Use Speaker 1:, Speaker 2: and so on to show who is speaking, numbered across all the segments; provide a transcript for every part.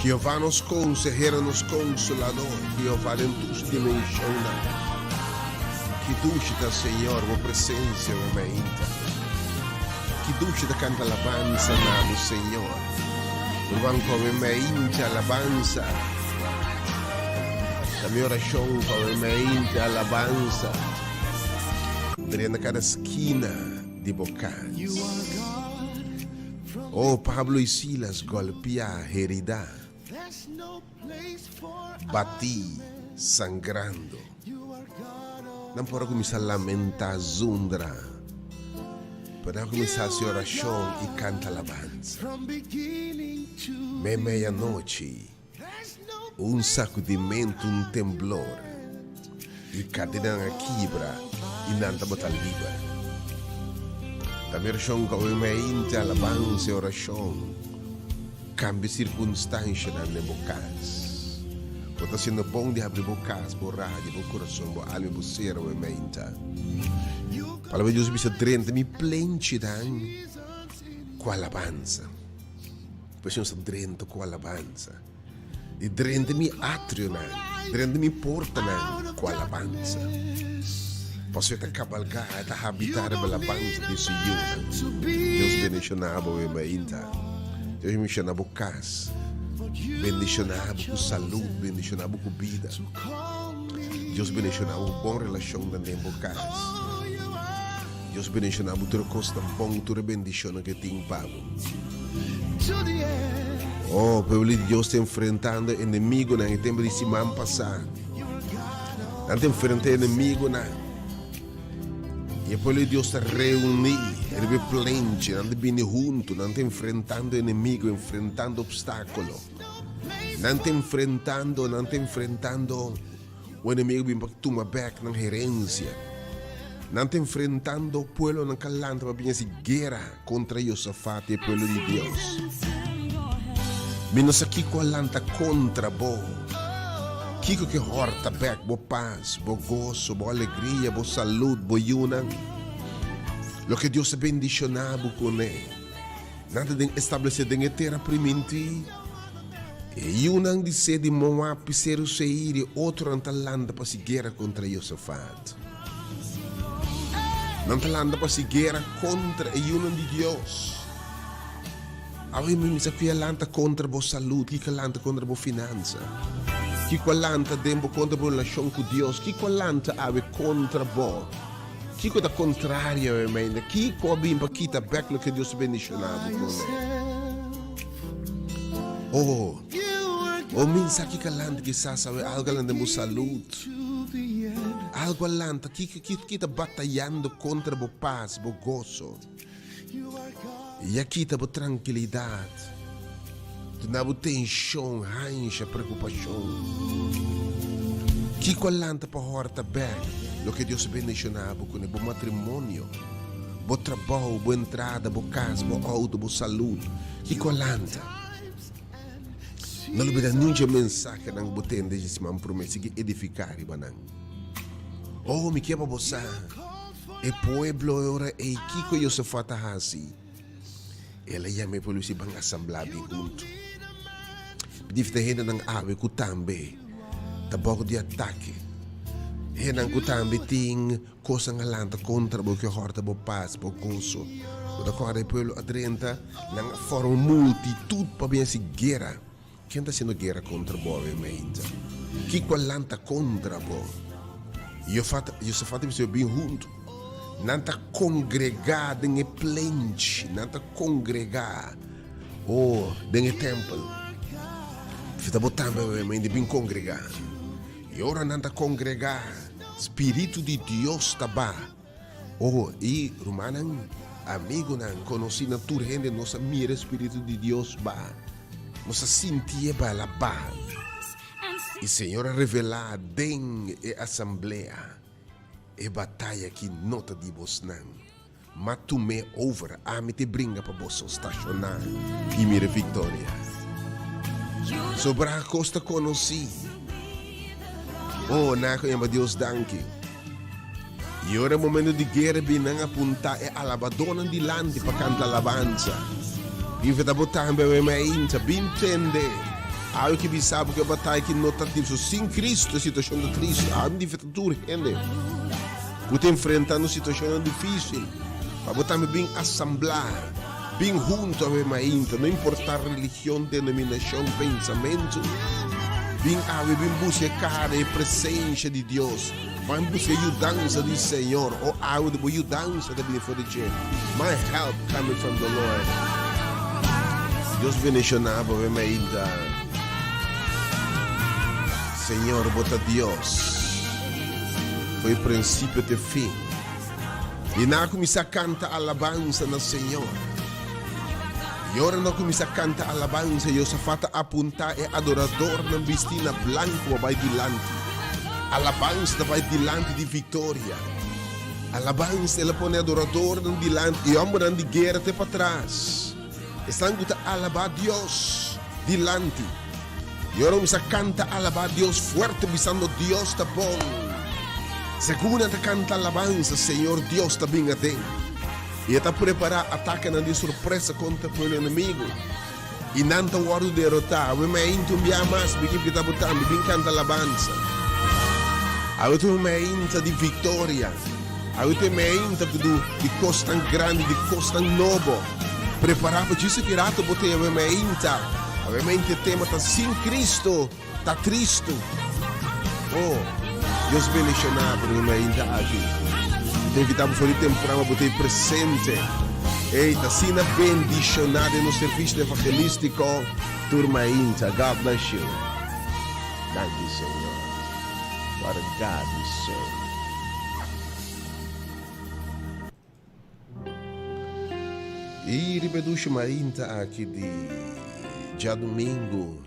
Speaker 1: Jehová nos consejero, nos consolador, Jehová em tus dimensões. Que dúvida, Senhor, a presença aumenta. Que dúvida canta alabanza no Senhor. Não vão comer alabanza. A minha oração comer alabanza. Dentro cada esquina de Bocas. Oh, Pablo e Silas golpear, heridar. Bati, sangrando. Não pode começar a lamentar, zundra. Pode começar a sua oração e canta alabanza. Meia-noite, sacudimento, temblor. E cadena quebra e nada botar livre. Também oração com a alabanza e oração. Cambia circunstância na Bocas. Quando está sendo bom de abrir Bocas, por rádio, por coração, por alma, por ser, por mente. Palavra de Deus me drenta, me plente com alabanza. Depois eu drenta com alabanza. E drenta me atrio, drenta me porta com alabanza. Posso até cabalgar, até habitar a alabanza de Senhor. Deus bendicionava o mente. Deus me chama Bocas. Bendicionado com saúde, bendicionado com vida. Deus bendicionado com boa relação dentro de Bocas. Deus bendicionado com tudo coisa bom, tudo bendição que tem Pablo. Oh, o povo de Deus está enfrentando inimigo no tempo de semana passada. Não está enfrentando inimigo e o povo de Deus está reunido. Ele plente, não está vindo junto, não está enfrentando inimigo, enfrentando obstáculo. Não está enfrentando o inimigo que toma back na herência. Não está enfrentando o povo na calanta para vir guerra contra Josafat e o povo de Deus. Menos aqui com a lanta contra bo. Kiko que horta back, bo paz, bo gozo, bo alegria, bo saúde, bo yuna. Lo que Deus bendicionado com ele. Nada de estabelecer em terra primenti. E yuna de ser de Moab, ser o Seir, outro antalanda para se guerra contra Josafat. Antalanda para se guerra contra a yuna de Deus. Aí me diz que a lanta contra a saúde, que a lanta contra a finança. Que a lanta dembo contra a relação com Deus, que a lanta ave contra a Que coisa contrária, irmão. Que coisa para quitar back que Deus bendicionado com Oh, minsa que calando que sabe algo lá de saúde. Algo lá que está batalhando contra o paz, o gozo. E aqui está a tranquilidade. Não há tensão, rancha, preocupação. Que calando para horta bem, o que Deus bendicionado com o matrimônio, o trabalho, a entrada, a casa, o auto, a saúde. Que calando. Não lhe nenhuma mensagem não botem de se man promessa que edificar ibanang. Oh, me quebra você. E pueblo ora e kiko yo se fata hasi. Ela ya me polu si bang assembla bi junto. Difte hena nang awe kutambe. Tabok di attacchi. Hena kutambe ting cosa ngalanta contra bo che horta bo paz bo gozo. Da quale pueblo adrenta nang forum multitud pa bien si guerra. Quem está sendo guerra contra o obviamente? Que qualanta contra o? Eu só faço isso bem junto. Não está congregado em plente, não está congregado. Oh, em templo. Está botando obviamente bem congregado. E ora não está congregado. Espírito de Deus está ba. Oh, e Romanan, amigo nan, conheci na tua gente nossa mira Espírito de Deus ba. Nossa sentia para a paz. E Senhor revelar dentro da assembleia e batalha que nota de vos não. Mas tu me over a me te brinca para vos estacionar e mira vitória. Sobre a costa conheci. Oh, na que Deus danke. E ora momento de guerra binang apunta e alabadona di landi para cantar alabanza. Invita botar bem mais bintende. Aí que sabe que a batalha que não está tipo sem Cristo, a situação de triste. Há uma dificuldade, gente. Você enfrentando situação difícil. Para botar bem assemblar, bem junto a mais, não importa religião, denominação, pensamento. Bem ave, bem buscar a presença de Deus. Vai buscar a ajudança do Senhor. Ou a ajudança da vida de Deus. My help coming from the Lord. Deus bendicionava ainda. Senhor, bota Deus. Foi o princípio até fim. E na começa a cantar alabança no Senhor. E ora não começa a cantar alabança. E eu só falta apontar e adorador na vestina branco vai dilante. Alabança vai dilante de vitória. Alabança ela põe adorador no dilante. E homem de guerra até para trás. Estão a alabar Deus dilante. E agora vamos a cantar alabar Deus forte, pensando Deus está bom. Segunda te canta alabança, Senhor Deus está bem a ti. E está preparar ataque de surpresa contra o inimigo. E não está hora de derrotar. Vamos a entumbiar mais, porque está botando, bem canta alabança. Aí tu me entra de vitória. Aí tu me entra de coisa tão grande, de coisa tão nova. Preparar para isso que rato botei a minha inta. Obviamente o tema está sem Cristo, está triste. Oh, Deus bendicionado na minha inta aqui. Tem que estar por temporada, botei presente. Eita, sina bendicionado no serviço evangelístico. Turma inta, God bless you. Thank you, Senhor. What a God we serve. E ripetuto ainda aqui de dia domingo,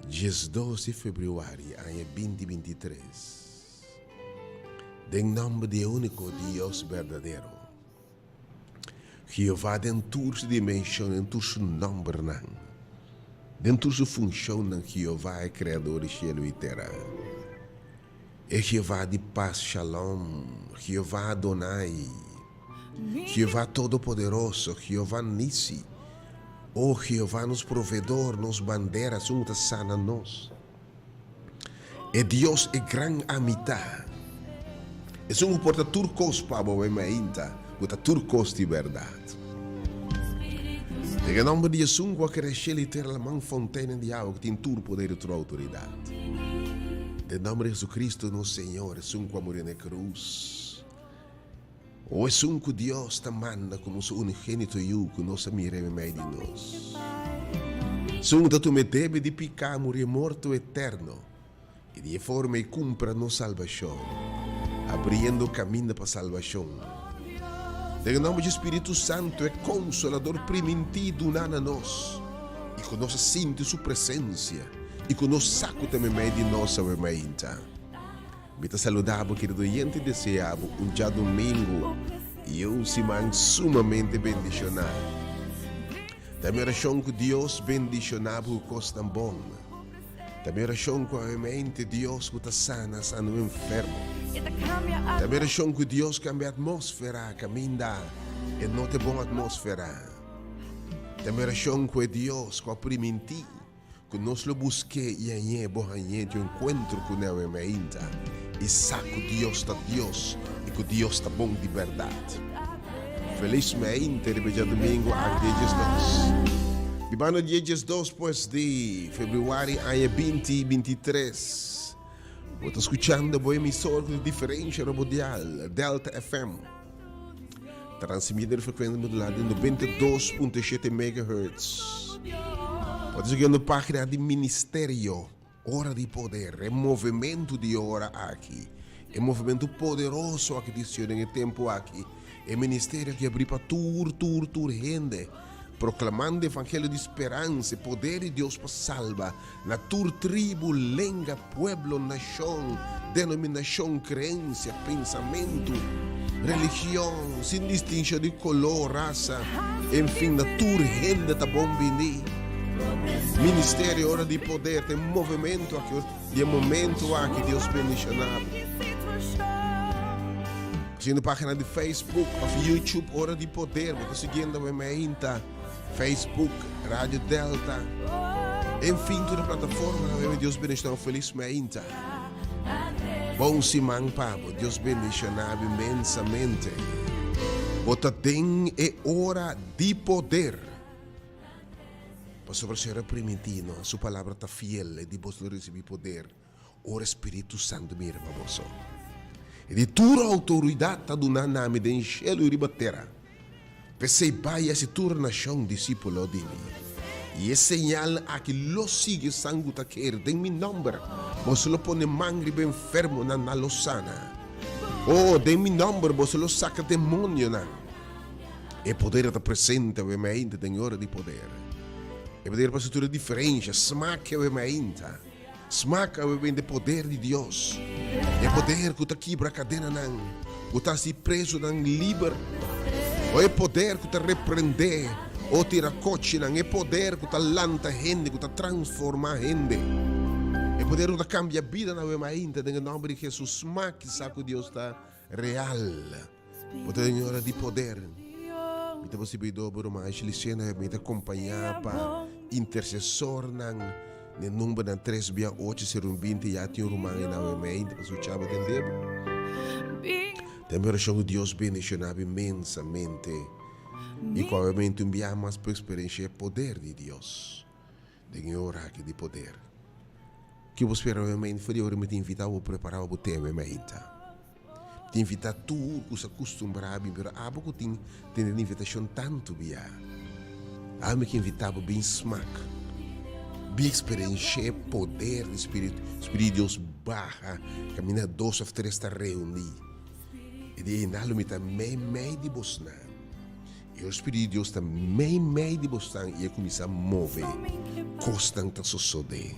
Speaker 1: dia 12 de fevereiro, ano 2023. Em nome de único Deus verdadeiro. Jeová dentro de sua dimensão, dentro de seu nome, dentro de sua função, Jeová é criador de céu e terra. É Jeová de paz, shalom, Jeová Adonai. Jeová Todo-Poderoso, Jeová Nissi, oh Jeová nos provedor, nos bandeiras, unta sana nos. E Deus é grande amistade. É um porta turcos para o ainda, porta turcos de verdade. Em nome de Jesus, qualquer cheio ter a mão fontaine de água que tem todo poder e toda autoridade. Em nome de Jesus Cristo, nosso Senhor, é um que morreu na cruz. O é que Deus te manda como seu unigênito eu que nos mire meio de nós. Sunta tu me deve de picar morrer morto eterno e de forma e cumpra no salvação, abrindo caminho para salvação. Em nome do Espírito Santo é consolador preventivo na nós e que nós sente sua presença e que nós saco também meio de nossa vermelha. Me te saludável, querido oyente, desejável um dia domingo e eu se man sumamente bendicionado. Também oração que Deus bendicionava o costa bom. Também oração que realmente Deus que está sana o enfermo. Também oração que Deus cambia a atmosfera, caminha e não tem boa atmosfera. Também oração que Deus que primiti que nós lo busque e aí bohanhe de encontro com ele ainda. E saco Deus está Deus e que Deus está bom de verdade. Felizmente, de domingo a dia 2. Vivano dia 2 pues de fevereiro ano 2023. Vou estar escutando a emissora de diferença radial Delta FM. Transmitida em frequência modulada em 92.7 MHz. Pode seguir na página do Ministério Hora de Poder, é movimento de hora aqui. É movimento poderoso aqui em tempo aqui. É ministério que abre para tur gente, proclamando o evangelho de esperança, poder de Deus para salvar na tur tribo, lenga, pueblo, nação, denominação, crença, pensamento, religião, sem distinção de color, raça, enfim, na tur gente tá bom venir. Ministério Hora de Poder, tem movimento aqui, de momento aqui, Deus bendicionado. Na página de Facebook ou YouTube Hora de Poder, você seguindo a minha Facebook, Rádio Delta, enfim, toda a plataforma, Deus bendicionado, feliz minha. Bom semana, Pablo, Deus bendicionado imensamente. Você tem hora de poder. Pastor Senhor Primitino, sua palavra está fiel, e de você receber poder. O Espírito Santo mira para você. E de tua autoridade está dando nome de enchê-lo e ribaterra. Pensei, pai, essa tua nação discípulo de mim. E é señal a que lo sigue sangue ta quer, tem meu nome. Você lo põe mangre bem enfermo na losana. Oh, tem meu nome, você lo saca demônio na. E poder está presente, ovviamente, tem hora de poder. E poder para a diferença, smaca, ovviamente. Smaca o poder de Deus. É poder que está quebra a cadena não. Que está se preso não liber. Ou é poder que está repreender. Ou tira coche não. É poder que está lanta gente, que está transforma gente. É poder que está cambia a vida não é mais ainda. Em nome de Jesus, smaca sabe que Deus está real. Poder em hora de poder. Então você pediu dobro mais licena, me acompanhar para intercessor não. No número 368-020 já tinha um romano na mente para o chave entender. Também oração de Deus bendicionava imensamente. E provavelmente enviamos para experiência o poder de Deus. De orar aqui de poder. Que você espera realmente foi hora me invitar a preparar o tema mente. Te invitar tu que se acostumbrava, mas há pouco tem invitação tanto via. Há me que invitava bem smack. Bem experienciar poder do Espírito de Deus barra, caminhar 2 ou 3 está reunido. E de nada me está meio de bosna. E o Espírito de Deus está meio de bosna e começa a mover, constante suceder.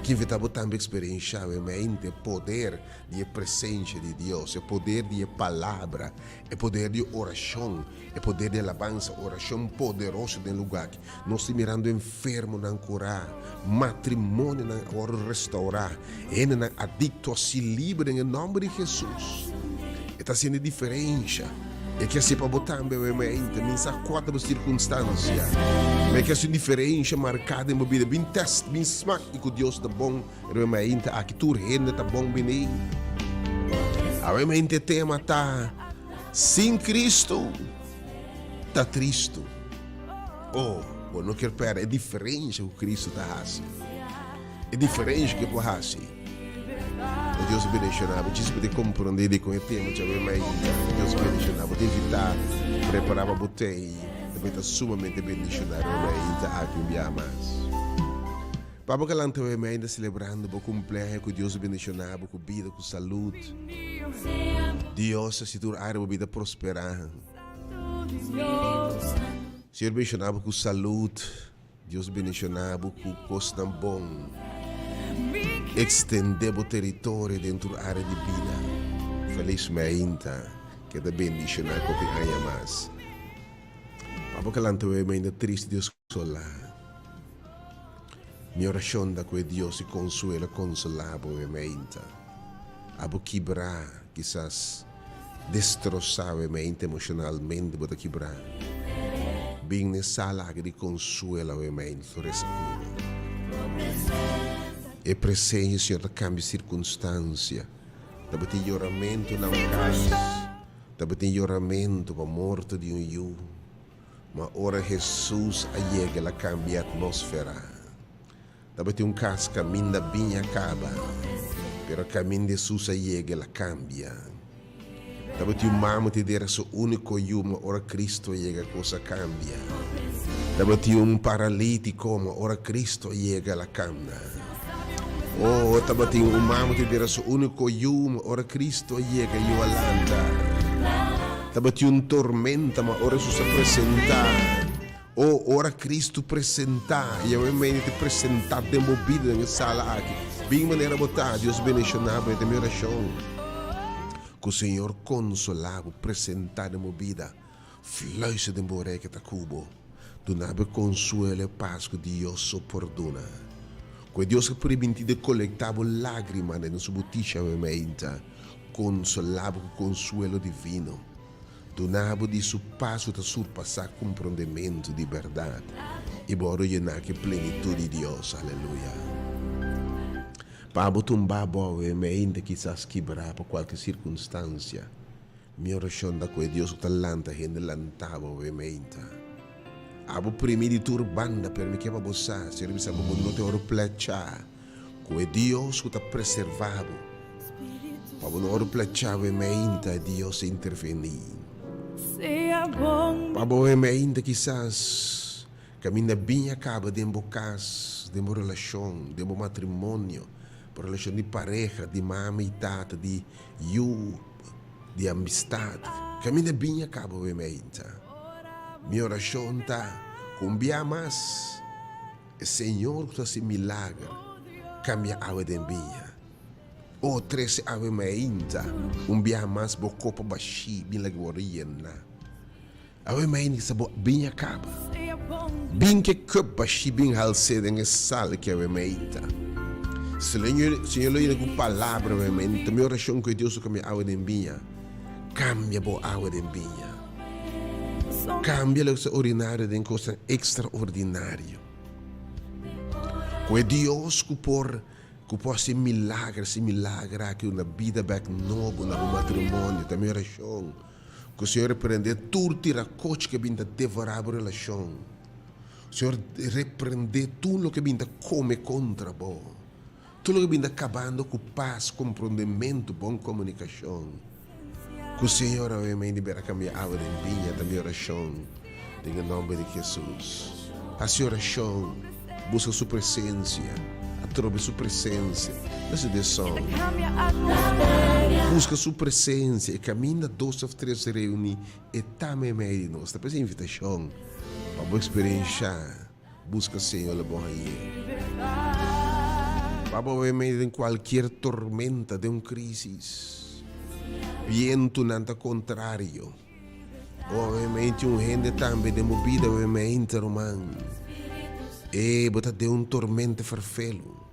Speaker 1: Que invitava também experienciar o poder de presença de Deus, o poder de palavra, o poder de oração, o poder de alabança, oração poderosa no lugar. Nós estamos mirando enfermo não curar, matrimônio não restaurar, ele não adicto a se livre em nome de Jesus. Está sendo diferença. É que assim para botar realmente, nem sabe quatro circunstâncias. É que assim diferença marcada em vida, bem teste, bem smack, e que Deus está bom, realmente, aqui tudo rende está bom, bem. Realmente o tema está, sem Cristo, está triste. Oh, não quero perder, é diferente o que Cristo está fazendo. É diferente que pode fazer. Deus bendicionava, ci si poteva comprendere come tema, cioè mai Deus bendicionava, ti invitava, preparava botei, e poi sumamente bendicionare, mai a cambiare mais. Papa Galante vai ainda celebrando o cumpleaños que Deus bendicionava, com vida, com saúde. Deus se tu área a vida prosperar. Senhor bendicionava com saúde, Deus bendicionava com coisa bom. Estender o território dentro da área de vida. Felizmente, que da bendicionar com a minha mais. Papa Galante vai ainda triste, Deus consolar. Minha oração da que Deus se consuela, consolava ovviamente. Abo quebrar, quizás destroçar ovviamente emocionalmente, bota quebrar. Bem nessa laga de consuelo ovviamente, sobre essa cura. E presente, Senhor, da cambio de circunstância. Da bota oramento na casa. Da bota oramento para a morte de io. Mas ora Jesus a ela cambia a atmosfera. Dapat yung caso caminho bem acaba, pero caminho de Jesus chega, ela cambia. Dapat yung mamo te dera so único yuma, ora Cristo chega, cosa cambia. Dapat yung paralítico, ma ora Cristo chega, ela cambia. Oh, dapat yung mamo te dera so único yuma, ora Cristo chega, io alanda. Dapat yung tormenta, ma ora Jesus apresenta. Oh, ora Cristo apresentar, e eu me te apresentar demovido na sala aqui. Bem maneira botar, Deus bendicionava e minha oração. Que o Senhor consolava, apresentar demovida, fluxo de moré que está cubo. Do nada consuelo e paz que Deus suportuna. Que Deus que permitiu coletar lágrimas na sua boticha, consolava com consuelo divino. Donava de seu passo a surpassar compreendimento de verdade e bora llenar que plenitude de Deus, aleluia. Para tumbar boa e ainda quizás quebrar por qualquer circunstância, minha oração da que Deus o talanta rende lantava obviamente. Abo primeiro de turbanda per me que para você, serviço abo não te oro plecha, que Deus o tá preservado. Para não oro plecha obviamente Deus intervenir. Pabo ainda quizás caminha bem acaba de casa, de uma relação, de um matrimônio, uma relação de pareja, de mama e tata, de de amistade. Caminha bem acaba obviamente. Minha oração está com mais o Senhor que está milagre, cambia a água de minha. O 13 ave mainta, bia mais bocopa baixi, bem lagoriena. Ave mainta sabo bem acaba. Bem que cup baixi bem halsed em sala que ave mainta. Senhor lhe com palavra ave mainta, minha oração que Deus que me ave de minha, cambia bo ave de minha. Cambia o ordinário de coisa extraordinário. Que Deus que por que possa ser milagre que uma vida back novo no matrimônio, também oração. Que o Senhor repreender tudo tira coche que vinda devorar a relação. O Senhor repreender tudo que vinda come contra bo. Tudo que vinda acabando com paz, compreendimento, boa comunicação. Que o Senhor obviamente libera cambiar a água de vinha, também oração. Em nome de Jesus. A sua oração busca sua presença. Trove sua presença. Essa decisão. Busca sua presença e caminha 2 ou 3 reuniões e também meio de nós. Depois a invitação para a experiência. Busca o Senhor bom aí. Para meio de qualquer tormenta de crise. Viento nada contrário. Obviamente gente também de movida obviamente romano. E bota de tormento farfelo.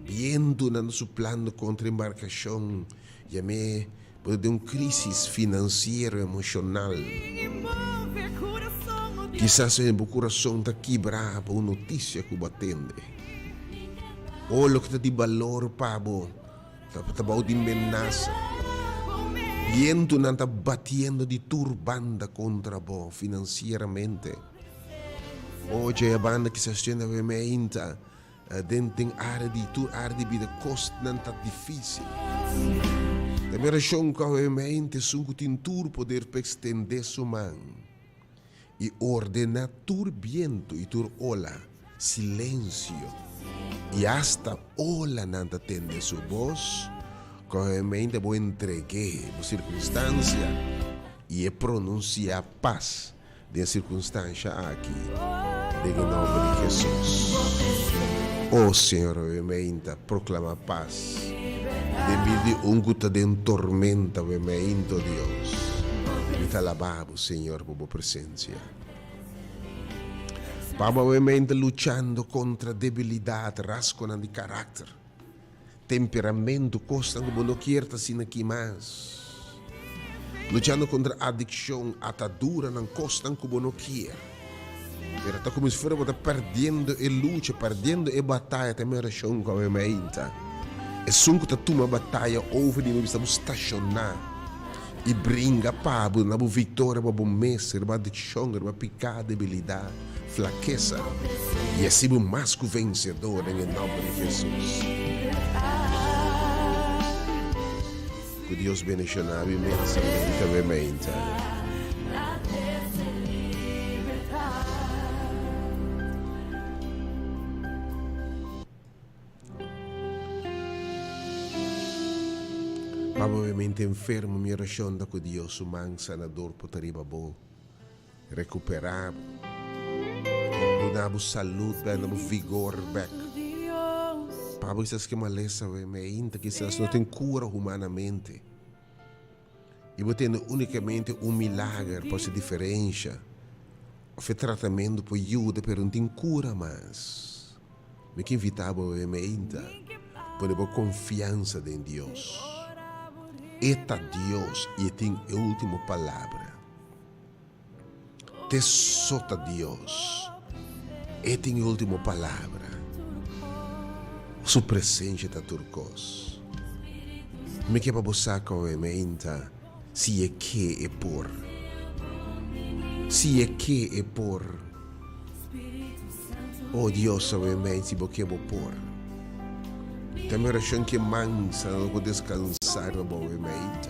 Speaker 1: Viento não suplando contra embarcação. E a mim, bota de crise financeira e emocional. Quizás o meu coração está quebrado por uma notícia que batende. Ou o que está de valor para está de ameaça. Viento não está batendo de turbanda contra você financeiramente. Hoje a banda que se estende obviamente dentro área de vida costa não tá difícil. Também razão que a mente sunco tem tur poder para estender sua mão e ordenar tur viento e tur ola, silêncio. E hasta ola não atende sua voz, que a mente vai entregar a circunstância e pronunciar paz da circunstância aqui. Em nome de Jesus. Oh Senhor, a mente proclama paz. Devido a gota de tormenta, a mente, Deus. E te alabamos, Senhor, por a presença. Papa, a mente lutando contra debilidade, rascona de caráter. Temperamento, costa como não quer assim aqui mais. Lutando contra adicção, atadura, não costa como não quer. Pero está como se fosse perdendo a luta, perdendo a batalha, também a razão com a mente. É sunco tá uma batalha over de nós estamos estacionar e brinca pabo na vitória, na mestre, na adicção, na picada, debilidade, fraqueza. E assim o mais que vencedor em nome de Jesus. Que Deus bendiga imensamente a mente. Provavelmente enfermo, minha oração da que Deus, o man sanador, poderia recuperar, dar saúde, dar vigor, Pabo, isso é uma lesa, ainda que se não tem cura humanamente. E você tem unicamente milagre para essa diferença. O tratamento para ajuda, mas não tem cura mais. Me que invitava ainda, para ter confiança em Deus. Eta Deus e tem a última palavra. Te sota Deus e tem a última palavra. Sua presença está turcos. Me que para buscar com a mente se é que é por. Se é que é por. Oh Deus, a mente se você é por. Também a razão que mansa não pode descansar na boa mente.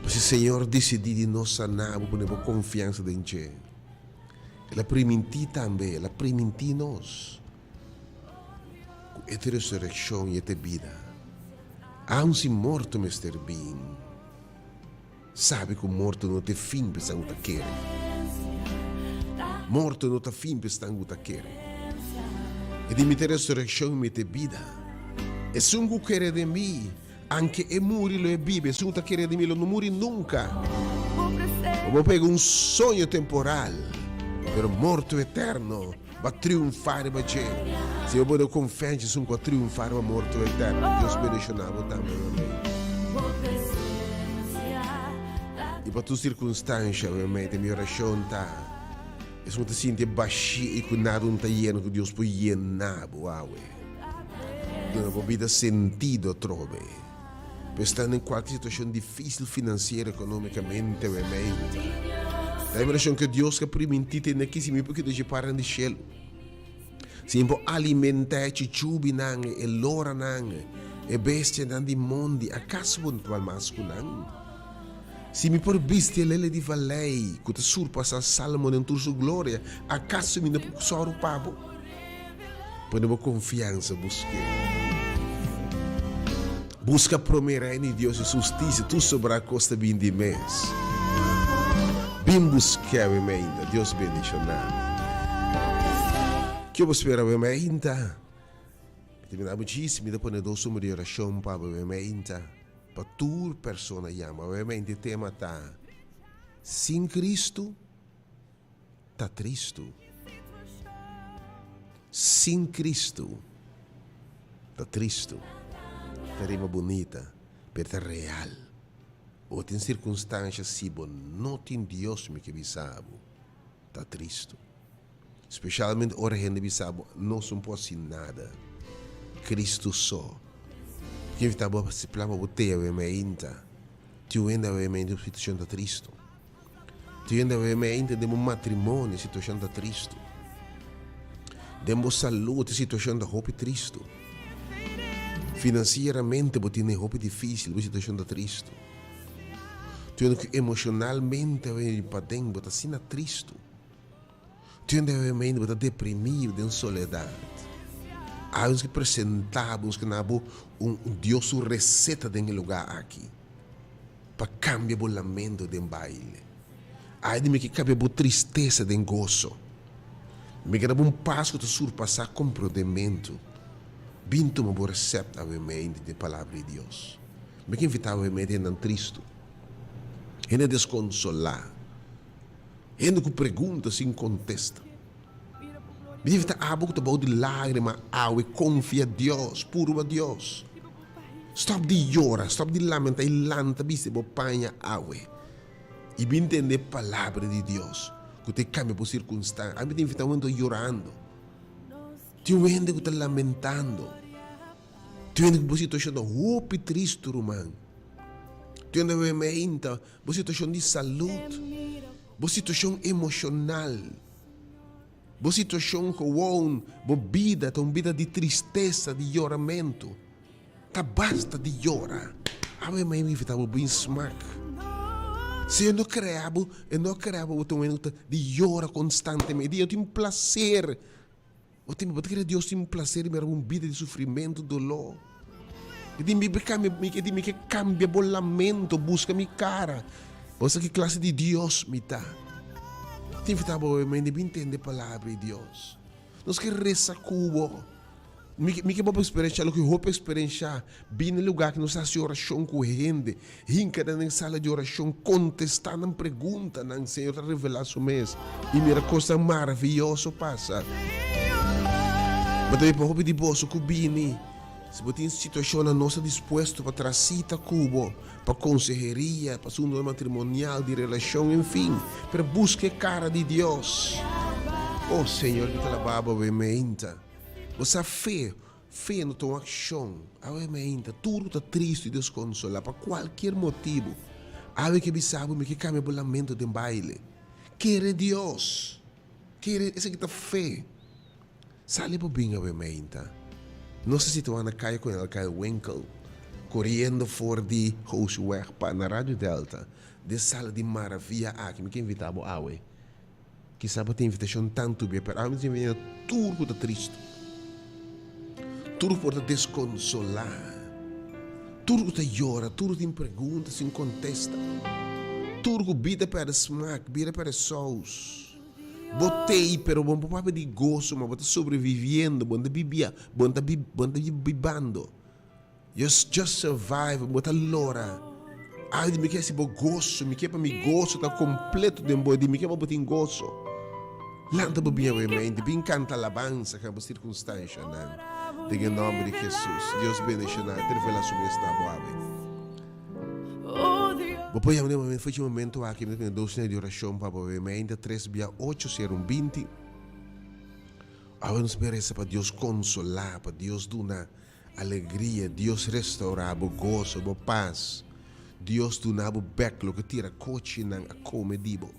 Speaker 1: Mas o Senhor decidiu de nos sanar por ter confiança em Ele. Ela permitiu também, ela permitiu nós. Com esta ressurreição e esta vida. Anzi morto, Mr. Bean. Sabe que o morto não tem fim para estar querer. Morto não tem fim para estar querer. E de minha ressurreição e minha vida. E se um quer de mim, anche e muri lo è vive, se un quer de mim, não morre nunca. Eu vou pegar sonho temporal, pero morto eterno, vai triunfar, vai ser. Se eu vou confiar, se um vai triunfar, vai morto eterno. Deus bendicionava também. E para tua circunstância, minha oração está. E se você se sente baixinho e que nada não está lleno, que Deus pode llenar, uma vida sentido trove. Estando em qualquer situação difícil financeira, economicamente, a impressão que Deus que permitiu aqui se me porque deixa para no céu. Se me alimentar chubi nang e lora nang e bestia nang di mondi a caso puntual masculino. Se me por bestia lele di valei que te surpassa salmo dentro sua glória a caso me não soro pabo. Podemos confiança buscar. Busca prometer em Deus e justiça, tu sobre a costa bem de mês. Bem buscar o ainda, Deus bendicionar. Que eu espero o ainda. Terminamos muitíssimo, depois de dois de oração para o ainda. Para tu persona chama, o ainda tema tá. Sem Cristo, tá triste. Sem Cristo, tá triste. Rima bonita, mas é real. Ou tem circunstâncias se não tem Deus me que bisabo, está triste. Especialmente ora gente bisabo não são posse nada. Cristo só. Quem está bom se plama boteia o meinta. Tu ainda o meinta a situação está triste. Tu ainda o meinta de um matrimônio a situação está triste. Demos saúde, situação da roupa triste. Financeiramente, você tem roupa difícil, uma situação da triste. Tu que emocionalmente, para dentro, você está triste. Tu mente, você deprimido, tem soledade. Há uns que apresentamos que não Deus sua receita dentro lugar aqui. Para cambiar o lamento do baile. Há de que cambia a tristeza do gozo. Me queda um passo que surpassar comprometimento. Binto uma boa recepta a mente da palavra de Deus. Me que invitava a mente a triste. Ele desconsolar. Ele que pergunta sem contesta. Me invita a boca de lágrima, água, confia a Deus, puro a Deus. Stop de llorar, stop de lamentar e lanta, biste, panha, água. E me entender a palavra de Deus. Que te cambia por circunstância. A mim te invita a chorando. Te vende que está lamentando. Te vende que você está achando roupa triste, irmão. Te vende que você está achando de saúde. Você está achando emocional. Você está achando que uma vida de tristeza, de choramento. Tá basta de chorar. A mim me invita a bem smack. Se eu não criava o teu de chorar constantemente. Eu tenho prazer. Eu tenho que Deus tem prazer em uma vida de sofrimento, dolor. E me cambia o lamento, busca minha cara. Você que classe de Deus me dá. Tem que estar bom, mas nem entender a palavra de Deus. Nós que reza cubo. Me que boa experiência, lo que roupa experiência, bem no lugar que nós fazemos oração com gente, hinca na sala de oração, contestando a pergunta, não Senhor revelar o mês. E mira coisa maravilhosa passa. Mas também para roupa de bolso, cubini. Se você tem situação na nossa disposto para tracita cubo, para consejeria, para assunto matrimonial, de relação, enfim, para buscar a cara de Deus. Oh Senhor, que te lavava obviamente. Você fé na tua ação, obviamente, tudo está triste e desconsolado, por qualquer motivo. Algo que sabe que cambia o lamento de baile. Quer Deus, quer essa que está fé. Sale para bem, obviamente. Não sei se tu na caia com ele, caia Winkel, correndo fora de Josué para na Rádio Delta, de sala de maravilha aqui, me que invitava a Aue. Que sabe tem invitação tanto bem, para a gente vem tudo está triste. Tudo pode desconsolar. Tudo te chora, tudo tem perguntas, sem contesta. Tudo vida para smack, vida para sous. Botei, pero bom papo de gozo, mas bota sobrevivendo, bota bibia, bota bibando. Just survive, bota lora. Ai, me quer esse gozo, me quer para me gozo, tá completo de boi, me quer para botar em gozo. Lanta bobinha mente, bem canta alabança, que é uma circunstância, né? Em nome de Jesus, Deus bendiga, revela sobre esta boa. Depois, foi um momento aqui, me 12 de oração para o mente, 3/8/20. Agora nos merece para Deus consolar, para Deus dar alegria, Deus restaurar o gozo, a paz. Deus dar o beclo que tira coche na comedibo.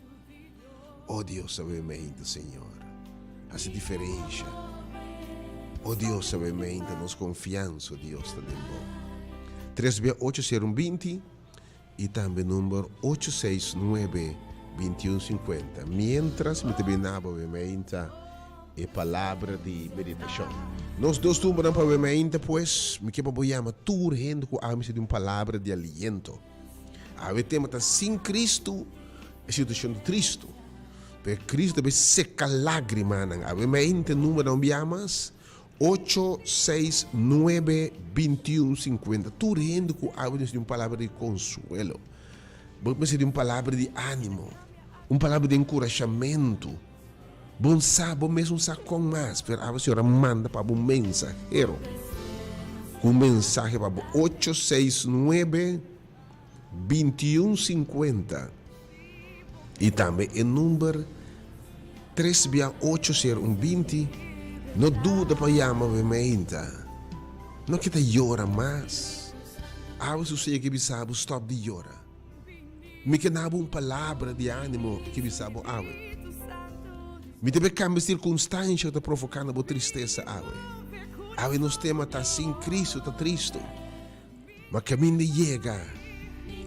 Speaker 1: Oh Deus, obviamente, Senhor, essa diferença. Oh Deus, obviamente, nos confiança, Deus, também bom. 3/8/20 e também número 869-2150. Mientras me terminava, obviamente, a palavra de meditação. Nós dois números, obviamente, pues, me que para chamar tudo gente com a de uma palavra de aliento. A tema está sem Cristo, é situação de Cristo. Porque Cristo deve secar lágrimas. Obviamente, número não chamas 869-2150. Tu rendo com a de uma palavra de consuelo. Você de uma palavra de ânimo. Uma palavra de encorajamento. Bom sabe, mesmo sabe com mais. Pero a senhora manda para um mensageiro. Com mensagem para 869-2150. E também o número 3/8/20. Não dúvida para chamar, obviamente. Não que te chora mais. A você que sabe, stop de chorar. Me que não uma palavra de ânimo que sabe, Mi deve cambiare circunstância que provocando a tristeza awe. Awe nos tema tá sem Cristo, tá triste. Mas caminho chega,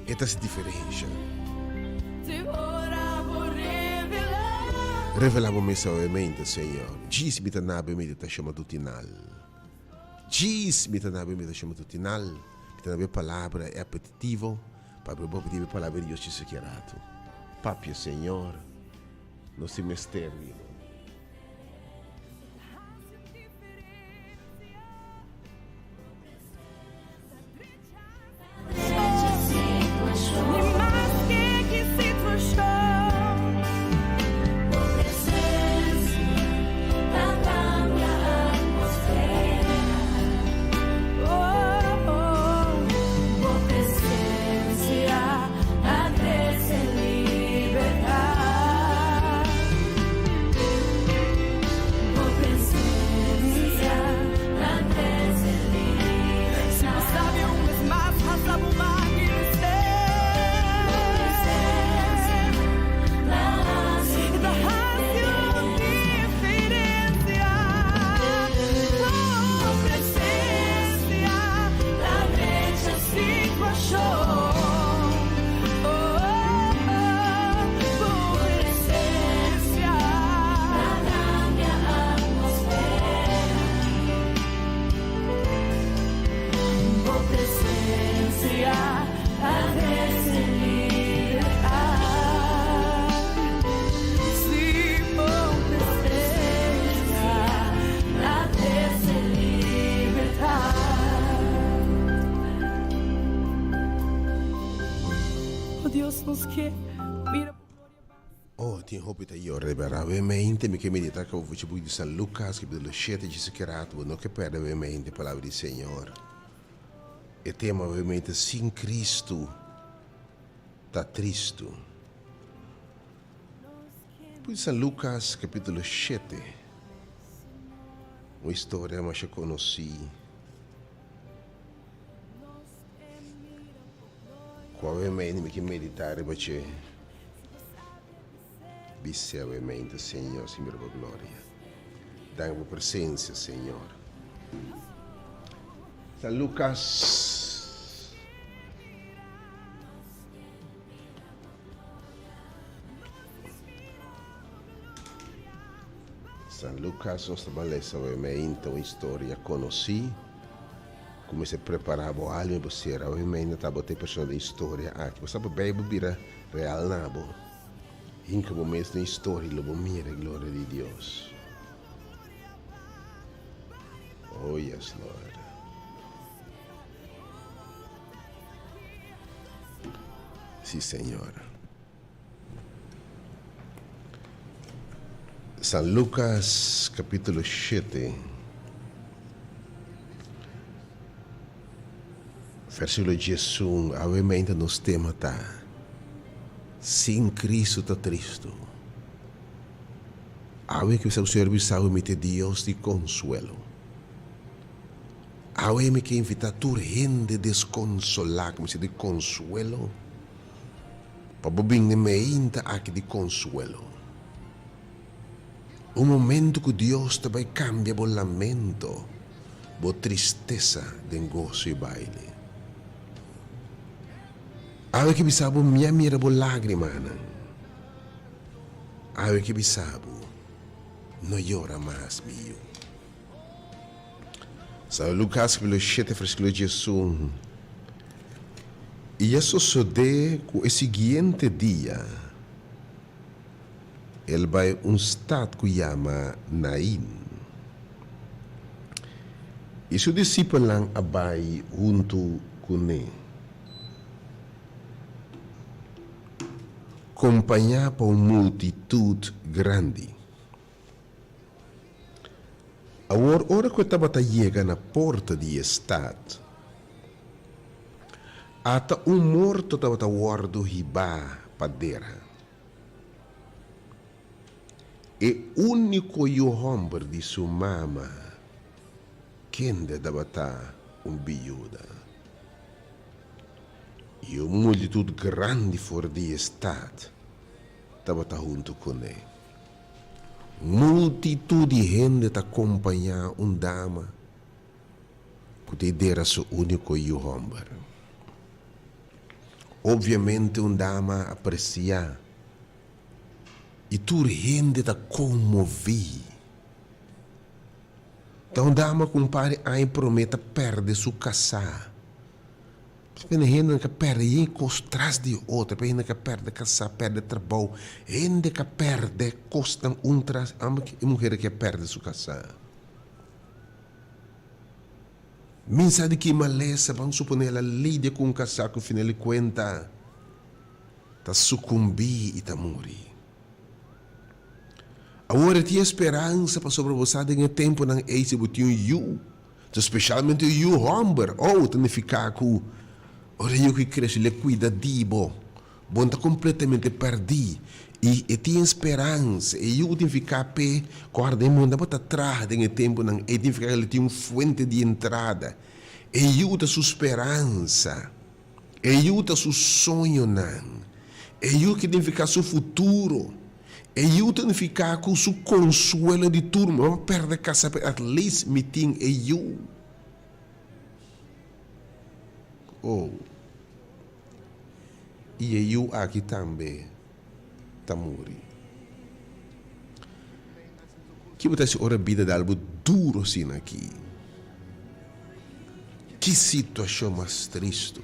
Speaker 1: esta se diferença. Revelava-me suavemente, Senhor. Diz-me que nabe me está chamando final. Diz-me que nabe me está chamando final. Que nabe palavra é apetitivo, para pedir palavra de Deus se querato. Papi, Senhor, no se mistério. Tinha roupa que eu reveramente me que meditar que eu vou te de São Lucas que pelo 7 de secreto não que perde obviamente a palavra do Senhor. E tema obviamente sem Cristo tá triste. Por São Lucas capítulo 7 uma história mais que conheci. Qual obviamente me que meditar e bater Visivelmente, Senhor, Senhor, por glória. Dá uma presença, Senhor. São Lucas. São Lucas, nós trabalhamos obviamente uma história conheci. Como se preparava a alma, você era obviamente, estava ter pessoa da história aqui. Você sabe, a Bíblia vira real, não. Em que momento da história, lobo mira a glória de Deus. Oh, yes, Lord. Sim, Senhor. São Lucas, capítulo 7. Versículo 11, obviamente nos temas tá. Sem Cristo está triste. Awe que o Senhor sabe me te Deus de consuelo. Awe me que invita tu gente desconsolar, como se de consuelo. Para bem me inta aqui de consuelo. Um momento que Deus te vai cambiar o lamento, a tristeza de gozo e baile. Awe que bisabo minha mira bo lágrima. Awe que bisabo não llora mais meu. São Lucas capítulo 7 versículo 11. E isso sucede que o seguinte dia ele vai estado que chama Nain. E seu discípulo lang abay junto com ele. Acompanhado por uma multitude grande. A hora que estava chegando na porta de estado, até morto estava guardando riba padeira. E único homem de sua mama, quem estava viúva. E uma multitude grande fora de estado estava junto com ele. multitud de gente te acompanhar dama que era seu único homem. Obviamente dama aprecia e tu gente te comovi. Então dama compare ai prometa perde sua casa. Pena gente que perde e costras de outra, pena que perde casa, perde trabalho, gente que perde costam tras e mulher que perde sua casa. Minsa de que maleza, vamos suponer a lida com um casaco, final de conta, tá sucumbi e tá morrer. Agora tinha esperança para sobrevosar em tempo não esse botinho you, especialmente you homem, ou tem ficar com ora eu que cresce le cuidativo, bom tá completamente perdido e tinha esperança e eu tinha ficar pé, guarda mundo bota atrás em tempo não e tinha ficar ele tinha uma fonte de entrada e eu tá sua esperança e eu tá seu sonho não e eu que tem ficar seu futuro. E eu tenho que ficar com o consuelo de turma. Vamos perder casa, at least me tem e eu. Oh. E eu aqui também. Tá morrendo. Que botar se ora vida de algo duro assim aqui. Que situação mais triste.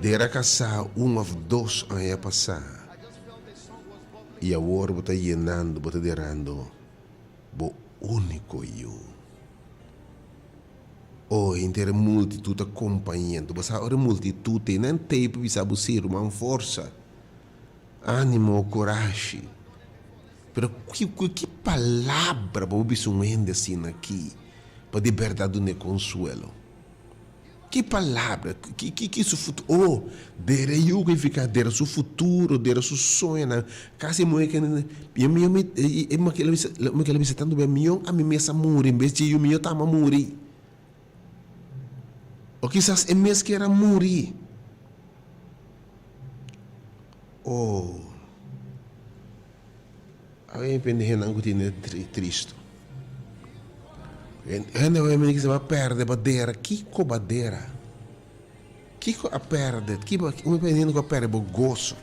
Speaker 1: Dera casar ou dois anos a passar. E agora você está llenando, você está derrando o único eu. Oh, inteira multitud acompanhando. Você agora multitud tem nem tempo para você uma força, ânimo, coragem. Pero que palavra para você entender assim aqui para de verdade um consuelo. Que palavra, que seu futuro, oh, dera eu que ficar, dera seu futuro, dera seu sonho, né? Casi muito que, eu me tanto bem, a mim mesmo morrer, em vez de eu me tamo morrer. Ou quizás é mesmo que era morrer. Oh, aí pendejo não tinha triste. Ainda vai me dizer, perde badeira, que badeira? Que a perde? Que um menino que perde o gozo?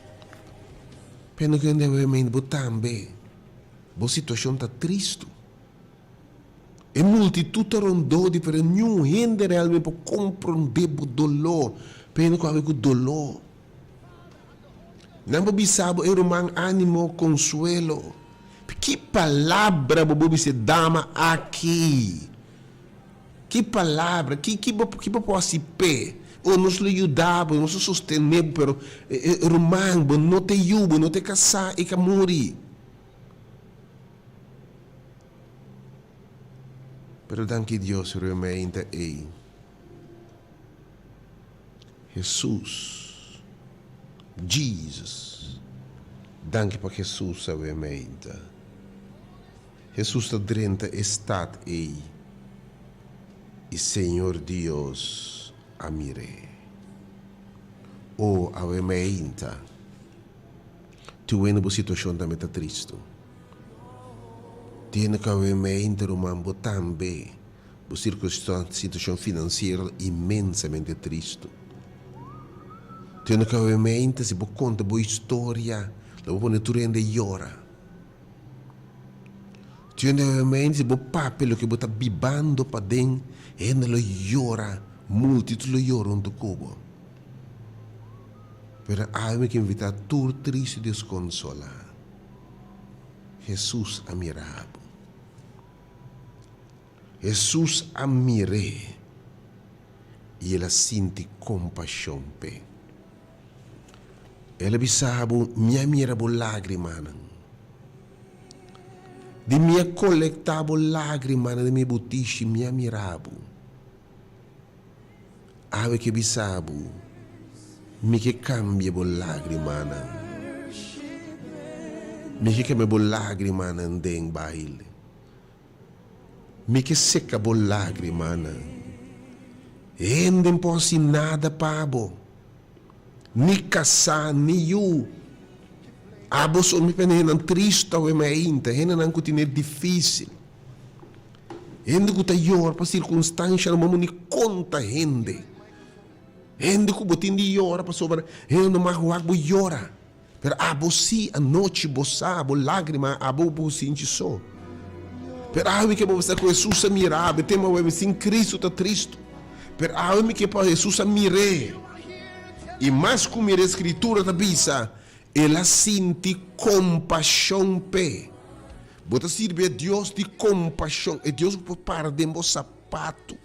Speaker 1: Pena que ainda vai me botar também. A situação está triste. E multitud rondou de para nenhum gente realmente para compreender o dolor. Pena que havia o dolor. Não bisabo era um ânimo, consuelo. Que palavra você dá aqui? Que palavra, que posso pé? Ou nos ajudava, nos sostenemos, pero irmão, não te ajuda, não te casar e que morrer. Pero danke Deus realmente é Jesus, danke para Jesus realmente. Jesus está dentro está aí. E Senhor Deus, amire. Oh, realmente, tu é uma situação também está triste. Tiene que realmente romambo também, uma situação financeira imensamente triste. Tiene que realmente se può contar boa história, la può tu rende llora. Tiene realmente se può papel que bota bibando para dentro. E lo llora, multitud lo llora un cubo. Pero hay que invitar tu triste desconsola. Jesús amirabo. Jesús amire. E ela sente compaixão pe. Ela bisabo minha mirabo lágrima. De minha colectavo lágrima de minha butiche minha mirabo. Ave que bisabo mi que cambia bo lágrima mi que cambia bo lágrima den baile mi que seca bo lágrima não posso nada pabo ni casar ni eu Abo so mi pene henan triste we me inta, henan ang kutiner difícil. Hende kuta yor pa circunstância no mamuni conta hende. Hende ku botindi yora pa sobra, hende no mahuak bo yora. Pero abo si a noite bossa, abo lágrima, abo bo sinti so. Pero abo que você com Jesus a mirar, tema we sin Cristo tá triste. Pero abo que para Jesus a mire. E mais como a escritura da bisa, ela sente compaixão pe. Bota sirve a Deus de compaixão. É Deus que para dentro do sapato.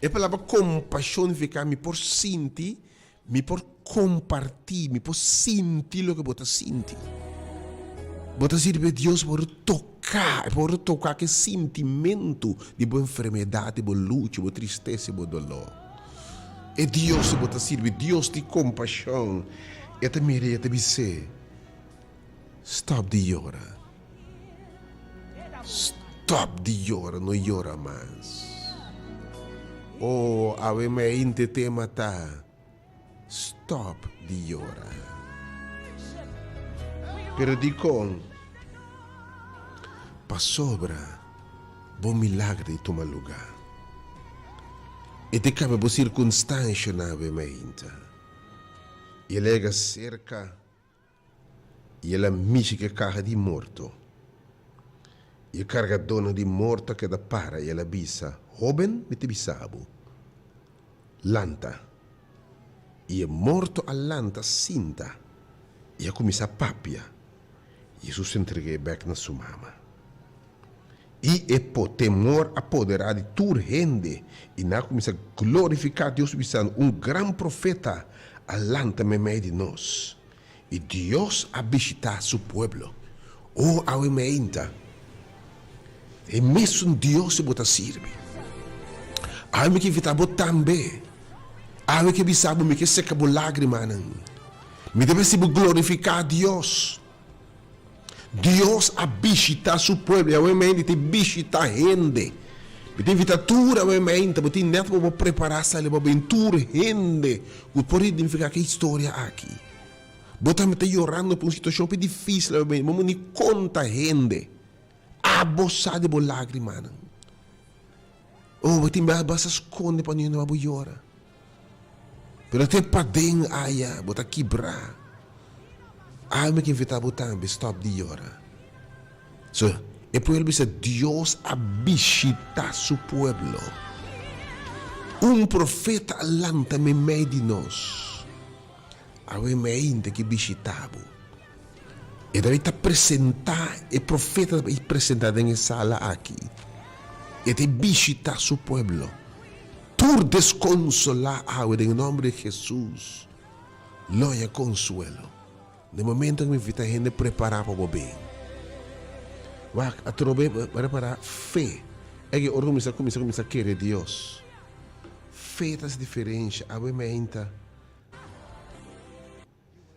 Speaker 1: É a palavra compaixão fica me por sentir, me por compartilhar, me por sentir o que bota sentir. Bota sirve a Deus por tocar aquele sentimento de boa enfermidade, de boa luta, de boa tristeza, de boa dolor. É Deus que bota sirve, Deus de compaixão. E te mire, te dizer, stop de llorar. Stop de llorar, não llora mais. Oh, a me inte te matar. Stop de llorar. Pero dico, pa sobra, bom milagre toma lugar. E te cabe por circunstância na me inte. E lega cerca e ela miche que carga de morto. E a carga dona de morto que da para e ela bisa, joven me te bisabo. Lanta. E morto a lanta cinta. E a começa papia. E Jesus se entregue back na sua mama. E é por temor apoderado de tur rende. E na começa a glorificar Deus bisando um grande profeta. Alanta me meio de nós. E Deus a visitar seu povo. Oh, ao meinta. E mesmo Deus se bota sirve. Ao me que vitabo também. Ao que bisabo me que seca bo lágrima. Me deve se glorificar Deus. Deus a visitar seu povo. E ao meinta te visita gente. Bete invitatura a mente, bete neto para preparar-se ali para aventura, gente. O por identificar que história aqui. Bota me chorando por uma situação difícil, mas não me conta gente. Abossar de boa lágrima. Oh, bete me basta esconde para não chorar. Pero até para dentro, aia, bota quebrar. Me que invitar botar, stop de chorar. So, e pueblo dice, Dios a visitar su pueblo. Un profeta alanta me meio de nós. Awe me ainda que visitavo. E deve apresentar, e profeta deve apresentar em sala aqui. E de visitar su pueblo. Tur desconsolar awe em nome de Jesus. Loia consuelo. No momento que me invita a gente preparar para o bem. A trobe para fé. É que ora começa a querer Deus. Fé é diferente. A mente.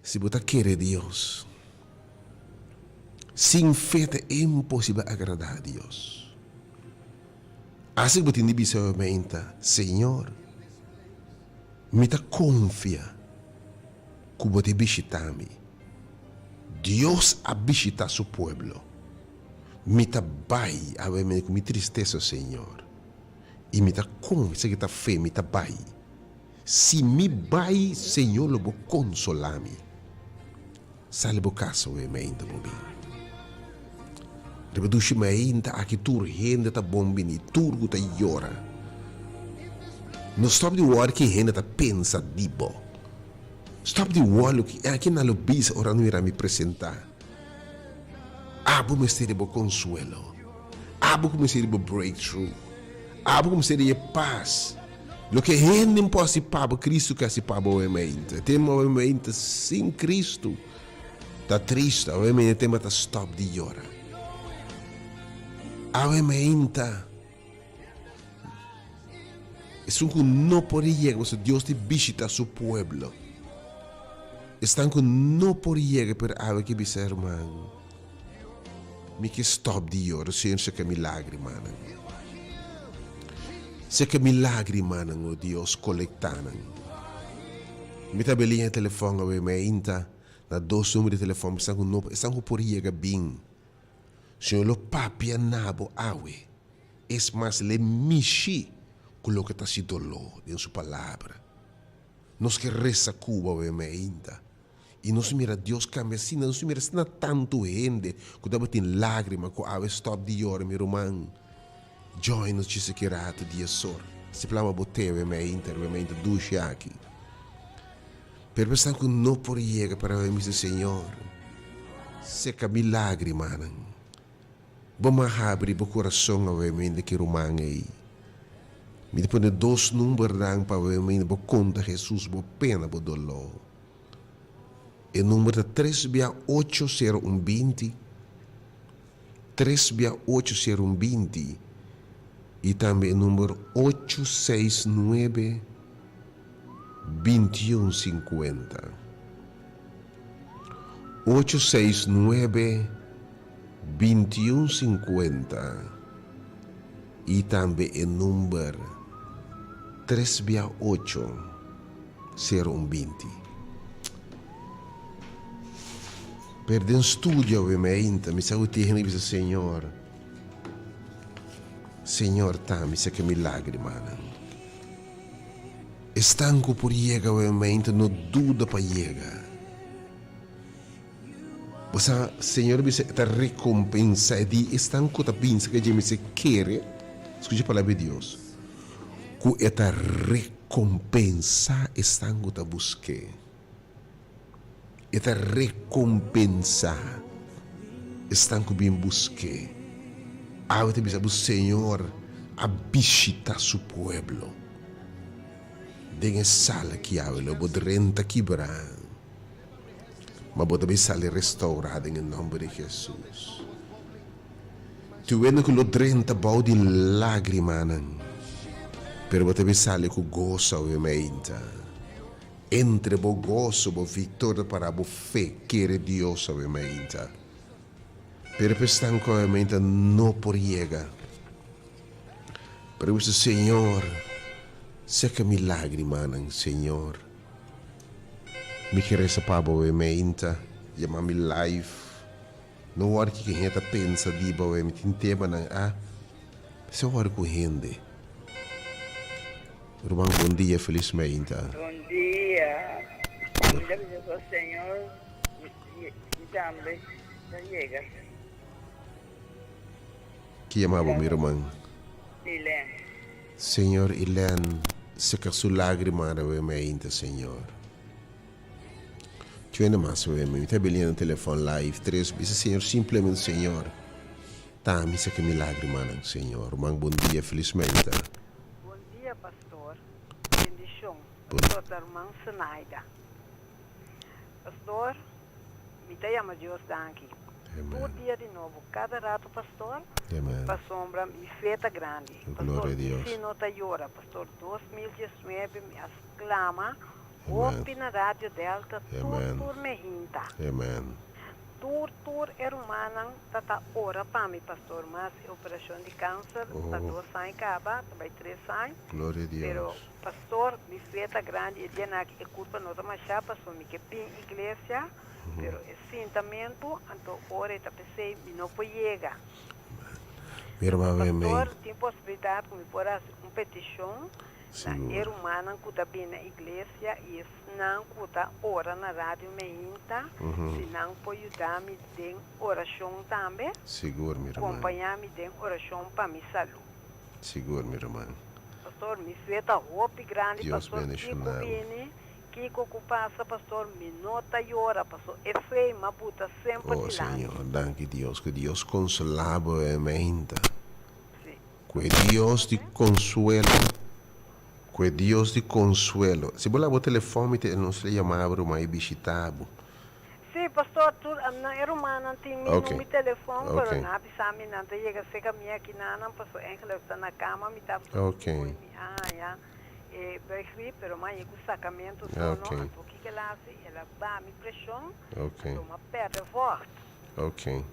Speaker 1: Se você querer Deus, sem fé é impossível agradar a Deus. Assim que você diz a mente, Senhor, me confia que você visita-me. Deus a visitar seu povo. Me bai a ver com minha tristeza, Senhor. E me confia que está fé, me bai. Se me bai, Senhor, eu vou consolar-me. Salve o caso, eu me ainda vou bem. Repetuche me ainda aqui tur renda tá bom bem, turgo tá llora. Não stop de war que renda tá pensa dibo. Stop de war que aqui na lobisa ora não irá me apresentar. Abo me seria bo consuelo. Abo como seria bo breakthrough. Abo como seria paz. Lo que rende não pode ser para Cristo que se para o mente. Temos o mente sem Cristo. Tá triste, o mente tem que stop de llorar. A mente é um que não pode chegar, porque Deus te visita seu povo. Estão que não pode chegar para a que bisa irmão. Me que stop de llorar, Senhor, se que milagre, mano. Se que milagre, mano, o Deus colectando. Me tabelinha telefone, me inta. Na 2 números de telefone, estão com por aí bem. Senhor, lo papia nabo awe. Es mais le mishi coloca tá se dolor em sua palavra. Nós que reza Cuba ainda. E nós mira Deus cambia assim, nós mira assim tanto gente, que dá tem lágrima, que ave stop de hora, meu irmão. Joy nos disse que rato dia sor. Se plama boteve ainda duche aqui. Per pensar que não por chega para o Senhor. Seca milagre, mano. Vamos abrir o coração obviamente que romano aí. Me depois de 2 números para obviamente vou conta Jesus vou pena vou dolor. E número 38020 38020 e também número 869 2150 869 2150 e também o número 368 0120. Per un studio ovviamente mi sa che mi dice Signore mi sa che milagri man. E stanco por chega ovviamente non duda pa chega. Você, Senhor, me está recompensa e stanco ta pensa que me se quer. Escute a palavra de Deus. Que esta recompensa stanco ta busque. Esta recompensa stanco bem busque. Ahora bisa o Senhor a visitar su pueblo. Dengue sala que habla, bod renta quebrar. Mas bod também sala restaurada em nome de Jesus. Tu vendo que lo renta bau de lágrima, pero bod também sala com gozo obviamente. Entre bo gozo, bo vitória para bo fé, querer Deus obviamente. Pero pestanco obviamente não por chega. Pero isso Senhor, seca milagre, manan, Senhor. Me querer essa pabo obviamente, chama me live. Não hora que quem está pensa de bo obviamente tem tema na se hora com gente. Irmão, bom dia, felizmente.
Speaker 2: Bom dia. Gracias al Señor. Y también no llega.
Speaker 1: Que chamava meu irmão?
Speaker 2: Ilen.
Speaker 1: Senhor, Ilen, seca sua lágrima obviamente, Senhor. Tu ainda mais obviamente, está beleza no telefone live, 3 vezes, Senhor, simplesmente, Senhor. Tá, me seca milagre, mano, Senhor. Irmão, bom dia, felizmente.
Speaker 2: Bom dia, pastor. Bendição. Pastor da irmã Zenaida. Pastor, me chama Deus daqui. Todo dia de novo, cada rato, pastor, para sombra me feita grande.
Speaker 1: Glória a Deus.
Speaker 2: Se nota llora, pastor, 2019 me exclama, ouve na rádio Delta, tur me hinta.
Speaker 1: Amém.
Speaker 2: Tur hermana, tata ora para mim, pastor, mas operação de câncer, tá 2 anos acaba, também 3 anos.
Speaker 1: Glória a Deus.
Speaker 2: Pero, pastor, me feita grande, e dia na que culpa não toma chá, pastor, me que pin igreja. Pero el sentimento, então ora está pensei, não pode chegar. Pastor, tem possibilidade de pôr uma petição na era humana que está bem na igreja e não que está ora na rádio meinta, se não pode ajudar-me em oração também.
Speaker 1: Seguro, minha irmã.
Speaker 2: Acompanhar-me em oração para minha saúde.
Speaker 1: Seguro, minha irmã.
Speaker 2: Pastor, me feita roupa grande,
Speaker 1: Deus
Speaker 2: pastor,
Speaker 1: bendicional.
Speaker 2: que passa, pastor, me nota e ora, pastor, é feio, mas puta sempre
Speaker 1: Oh, Senhor, danke Deus, que Deus consolava obviamente. Que Deus te consuelo. Que Deus te consuelo. Se você o telefone, não se chamava, mas visitava.
Speaker 2: Sim, pastor, era humana, tem meu telefone, mas não sabe, não chega a ser que a minha aqui, não, pastor, ela está na cama, me está
Speaker 1: Ok.
Speaker 2: já. Pero mais o sacramento sono o que ela faz, ela dá a pressão, uma perde forte.
Speaker 1: Ok.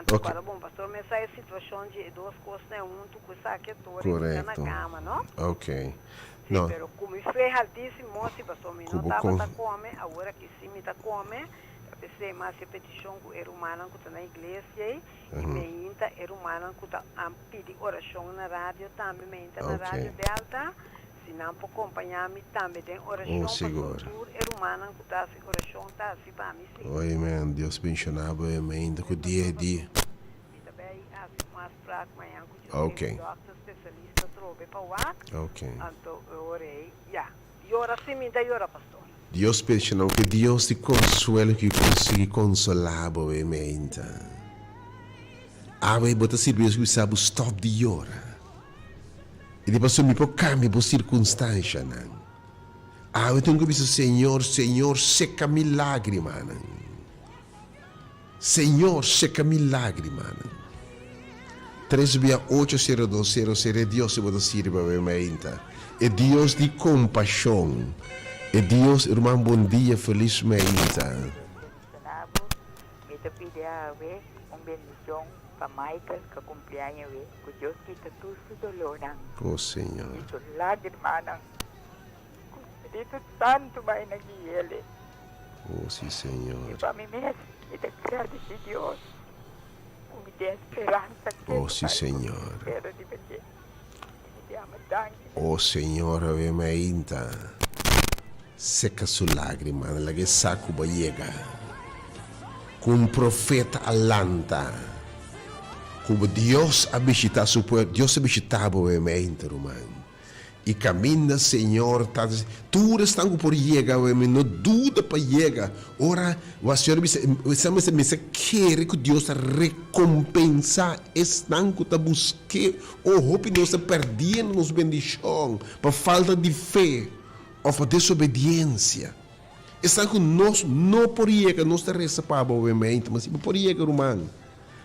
Speaker 2: Então, para bom, pastor, mas essa situação de 2 coisas, né? Tu que saque toda na cama, não?
Speaker 1: Ok.
Speaker 2: Sim, pero como foi altíssimo, se pastor, me não estava a comer, agora que sim me está comer, Esse mas a petição que era humana que está na igreja e me inta era humana que está a pedir oração na rádio também me inta na rádio Delta. Se não pode acompanhar-me também tem oração
Speaker 1: segura.
Speaker 2: era humana que está a oração está assim para mim.
Speaker 1: Oi, man, Deus abençoado, me inta com dia a dia. Ok. Ok. Deus pede não que Deus te consuelo que consiga consolar boa mente. Ave bota serviço que sabe stop de hora. E depois me pode cambiar por circunstância não. Ave tenho que dizer Senhor, Senhor, seca mi lágrima não. Senhor, seca mi lágrima não. 3680200 Deus pode servir boa mente. É Deus de compaixão. E Deus, irmão, bom dia, felizmente.
Speaker 3: Me te pide a ver bendição para Michael, que cumpleaños, que Deus quita todo su dolor.
Speaker 1: Oh, Senhor.
Speaker 3: E su lágrima, que Espírito Santo vai na guia.
Speaker 1: Oh, sim, Senhor.
Speaker 3: E para mim mesmo, me te agradece Deus. Me dê esperança.
Speaker 1: Oh, sim, Senhor.
Speaker 3: Espero de você. Me ama tanto.
Speaker 1: Oh, Senhor, obviamente. Seca sua lágrima, la que saco chega. Com profeta alanta. Como Deus a visitar seu povo, Deus a visitar obviamente, irmão. E caminha, Senhor, tudo está por chegar, não dúvida para chegar. Ora, o Senhor me quer que Deus recompensa estão que está buscando, ou que Deus está perdendo nos bendições, por falta de fé. Ou por desobediência. Está que nós não podemos, nós te recebemos, obviamente, mas por chegar, irmão.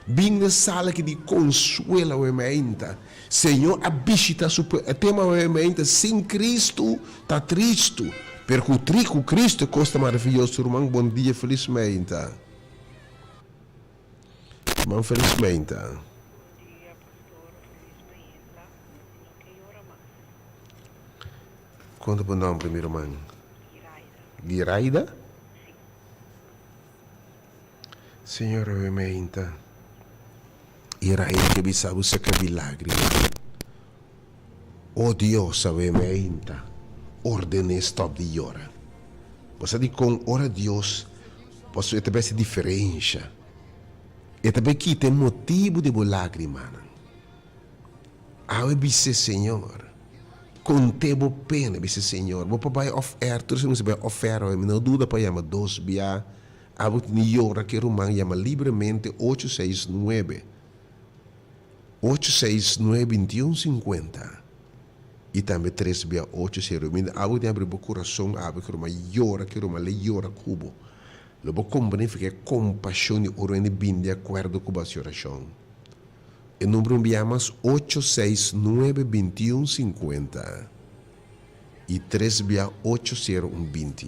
Speaker 1: Bem na sala que de consuelo, obviamente. Senhor, a visita o tema, obviamente, sem Cristo, está triste. Porque o Cristo costa maravilhoso, irmão. Bom dia, felizmente. Irmão, felizmente. Conta o nome primeiro, irmão. Giraida? Senhor, obviamente. Iraida que me sabe se que milagre. Oh Deus, obviamente. Ordene stop de hora. Você diz com ora Deus, posso também se diferença. E também que tem motivo de lágrima. Ao dizer Senhor. Contebo pena, disse Senhor. Vou para oferta, tudo isso não oferta, não dúvida para chamar 2 bia. Abut ni hora que Romano chama livremente 869 2150 e também 3 bia 80. Abut abre o coração, abre que Romano llora, que Romano le llora cubo. Lo vou compreender que compaixão e orando bem de acordo com a sua oração. O número enviamos 869-2150 e 3-8020.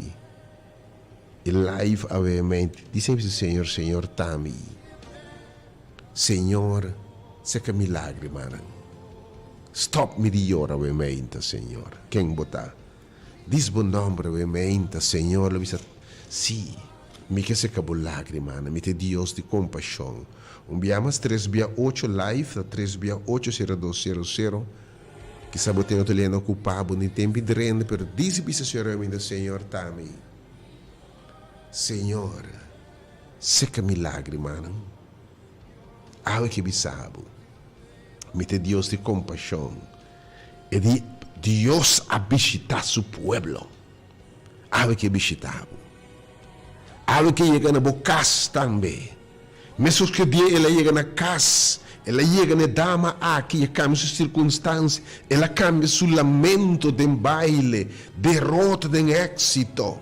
Speaker 1: E live, obviamente, dizemos Senhor, Senhor, Tami. Senhor, seca milagre, mano. Stop me de hora, obviamente, Senhor. Quem botar? Diz bom nome, obviamente, Senhor. Sim, me que seca milagre, mano. Me te Deus de compaixão. Enviamos 3-8 live, 3-8020. Que sabotei o teleno ocupado no tempo de renda, pero diz o Senhor, Tami. Senhor, seca milagre, mano. Algo que bisabo. Me te Deus de compaixão. E de Deus a visitar su pueblo. Algo que visitabo. Algo que chega na boca também. Mesmo que dia ela chega na casa, ela chega na dama aqui, cambia suas circunstâncias, ela cambia seu lamento de baile, derrota de êxito.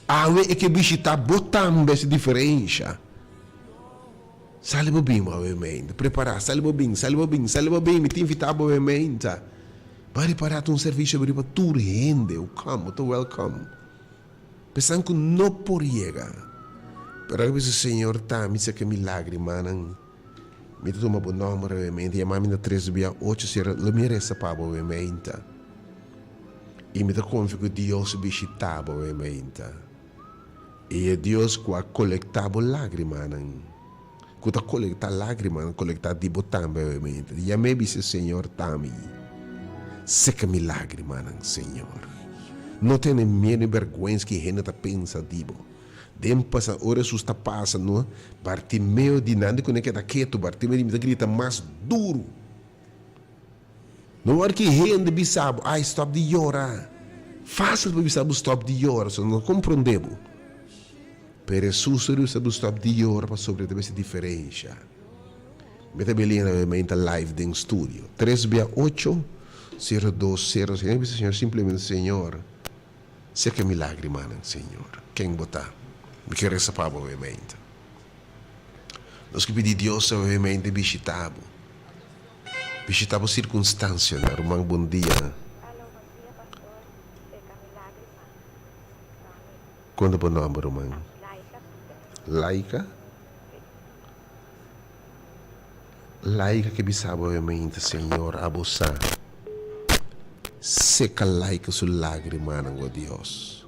Speaker 1: Algo é que visita botando essa diferença. Salve bem, obviamente. Preparar, salve bem, me te invitar, obviamente. Para preparar um serviço para tudo rende, welcome. Pensando que não por chegar. Pero a veces Senhor tá, me que milagre, mano. Me toma bom nome, obviamente. E a mãe da 3-8, se ela me resta obviamente. E me dá confio que Deus visitava, obviamente. E Deus que colectava lágrimas. Quando colectar lágrimas, colectar dibo também. E a mim disse, Senhor, também. Seca-me lágrimas, Senhor. Não tenha medo e vergonha que a gente pensa, dibo. Tempo essa hora está passando, Bartimeu de nada que não é que está quieto, Bartimeu de grita mais duro. Não hora que a gente bisabo, stop de chorar. Fácil para bisabo stop de chorar, só não compreendemos. Pero Jesus sabe stop de chorar para sobreviver essa diferença. Meta belina novamente live de estúdio. 368-0200. Senhor, simplesmente, Senhor, seca me lágrimas, Senhor. Quem botar? Me quer essa palavra, obviamente. Nós que pedimos Deus, obviamente, visitamos. Visitamos circunstâncias, né? Irmão, bom dia.
Speaker 2: Alô, bom dia, pastor. Seca-me lágrimas.
Speaker 1: Quando é o nome, irmão?
Speaker 2: Laica.
Speaker 1: Laica que bisaba, obviamente, Senhor, abusar. Seca laica sua lágrima, oh Deus.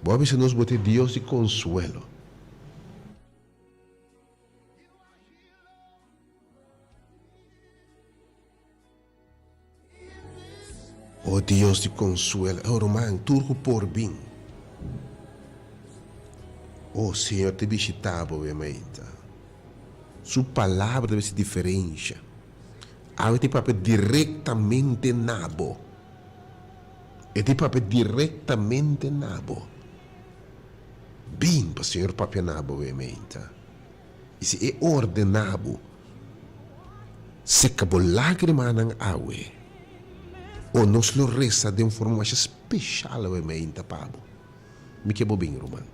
Speaker 1: Boa vez nós botar Deus de consuelo. Oh Deus de consuelo, oh irmão, turco por bem. Oh Senhor, te visitava, obviamente. Sua palavra deve ser diferente. Há te papel diretamente nabo. E te papel diretamente nabo. Bem, para o Senhor papel nabo, obviamente. E se é ordenado, se acabou lágrima ng awe, ou nos lo resta de uma forma mais especial, obviamente, pabo. Me quebou bem, Romano.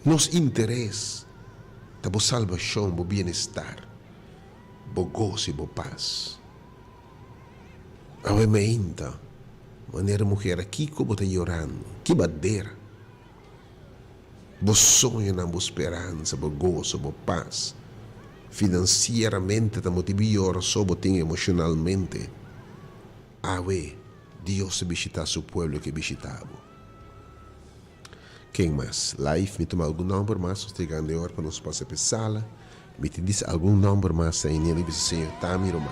Speaker 1: Nos interesse, da boa salvação, bo bem-estar, bo gozo e bo paz. Obviamente, maneira mulher aqui como está chorando, que badeira. Bo sonho na bo esperança, bo gozo, bo paz. Financeiramente, estamos melhor, só bo tem emocionalmente. Deus visita seu povo que visitava. Quem mais? Live, me toma algum número mais, chegando a hora para nós passar para a sala. Me te diz algum número mais aí, ele diz, Senhor, Tami, Romano.